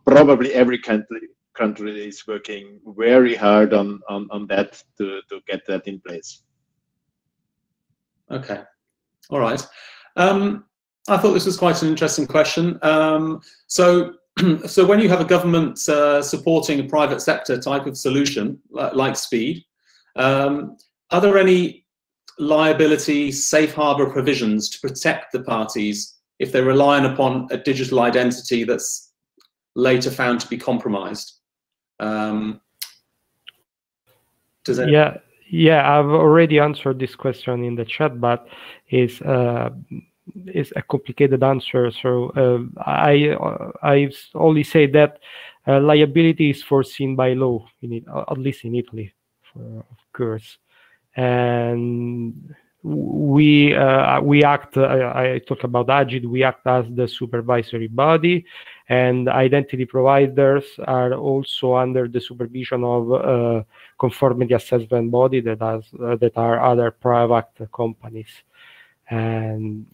D: probably every country is working very hard on that to get that in place.
A: Okay, all right. I thought this was quite an interesting question. So when you have a government supporting a private sector type of solution like Speed, are there any liability safe harbor provisions to protect the parties if they're relying upon a digital identity that's later found to be compromised?
G: Yeah, I've already answered this question in the chat, but it's a complicated answer. So I only say that liability is foreseen by law, at least in Italy, of course. And we act, I talk about AGID, we act as the supervisory body, and identity providers are also under the supervision of conformity assessment body that are other private companies. And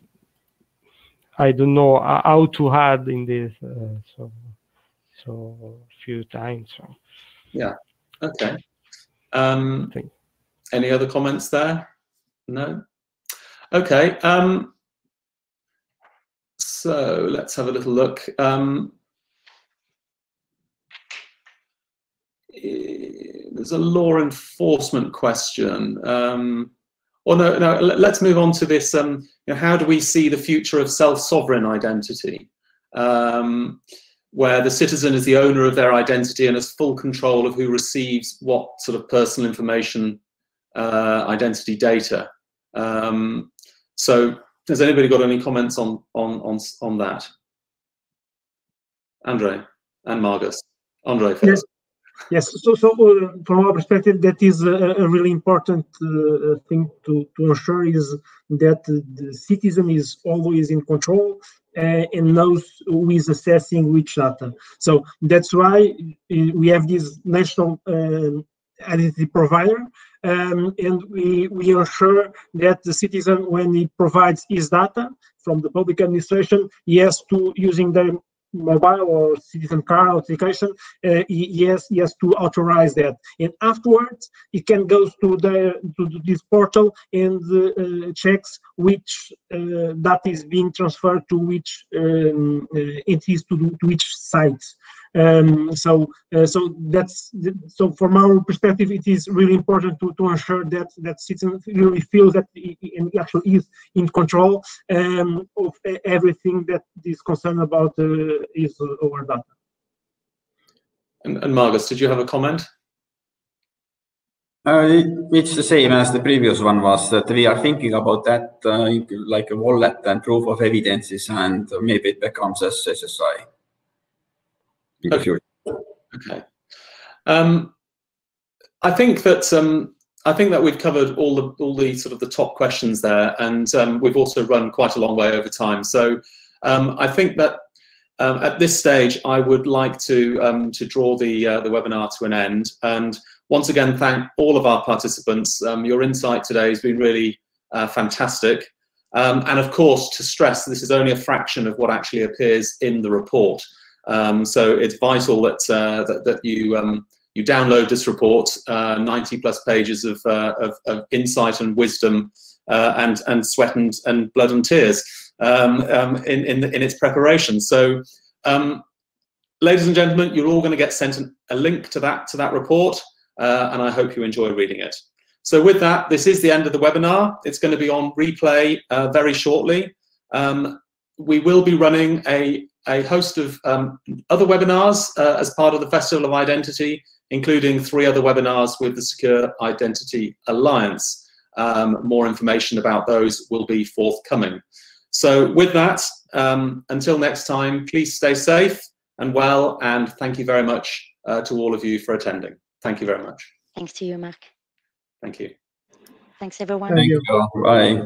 G: I don't know how to add in this, so a few times. So.
A: Yeah, okay. Any other comments there? No? Okay, so let's have a little look. There's a law enforcement question. Or no, let's move on to this. You know, how do we see the future of self-sovereign identity, where the citizen is the owner of their identity and has full control of who receives what sort of personal information, identity data? So, has anybody got any comments on that? Andre and Margus. Andre first.
H: Yes. So from our perspective, that is a really important thing to ensure, is that the citizen is always in control and knows who is assessing which data. So that's why we have this national identity provider, and we ensure that the citizen, when he provides his data from the public administration, he has to, using their mobile or citizen card authentication, he has to authorize that, and afterwards he can go to this portal and checks which data is being transferred to which entities, to which sites. So from our perspective, it is really important to ensure that citizens really feel that he actually is in control of everything that is concerned about is our data.
A: And Margus, did you have a comment?
F: It's the same as the previous one was, that we are thinking about that like a wallet and proof of evidences, and maybe it becomes as SSI.
A: Okay. Okay. I think that we've covered all the sort of the top questions there, and we've also run quite a long way over time. So I think that at this stage, I would like to draw the webinar to an end, and once again thank all of our participants. Your insight today has been really fantastic, and of course, to stress, this is only a fraction of what actually appears in the report. So it's vital that that you download this report, 90+ pages of insight and wisdom, and sweat and blood and tears in its preparation. So, ladies and gentlemen, you're all going to get sent a link to that report, and I hope you enjoy reading it. So with that, this is the end of the webinar. It's going to be on replay very shortly. We will be running a host of other webinars as part of the Festival of Identity, including 3 other webinars with the Secure Identity Alliance. More information about those will be forthcoming. So with that, until next time, please stay safe and well, and thank you very much to all of you for attending. Thank you very much.
B: Thanks to you, Mark.
A: Thank you.
B: Thanks, everyone.
F: Thank you. Bye.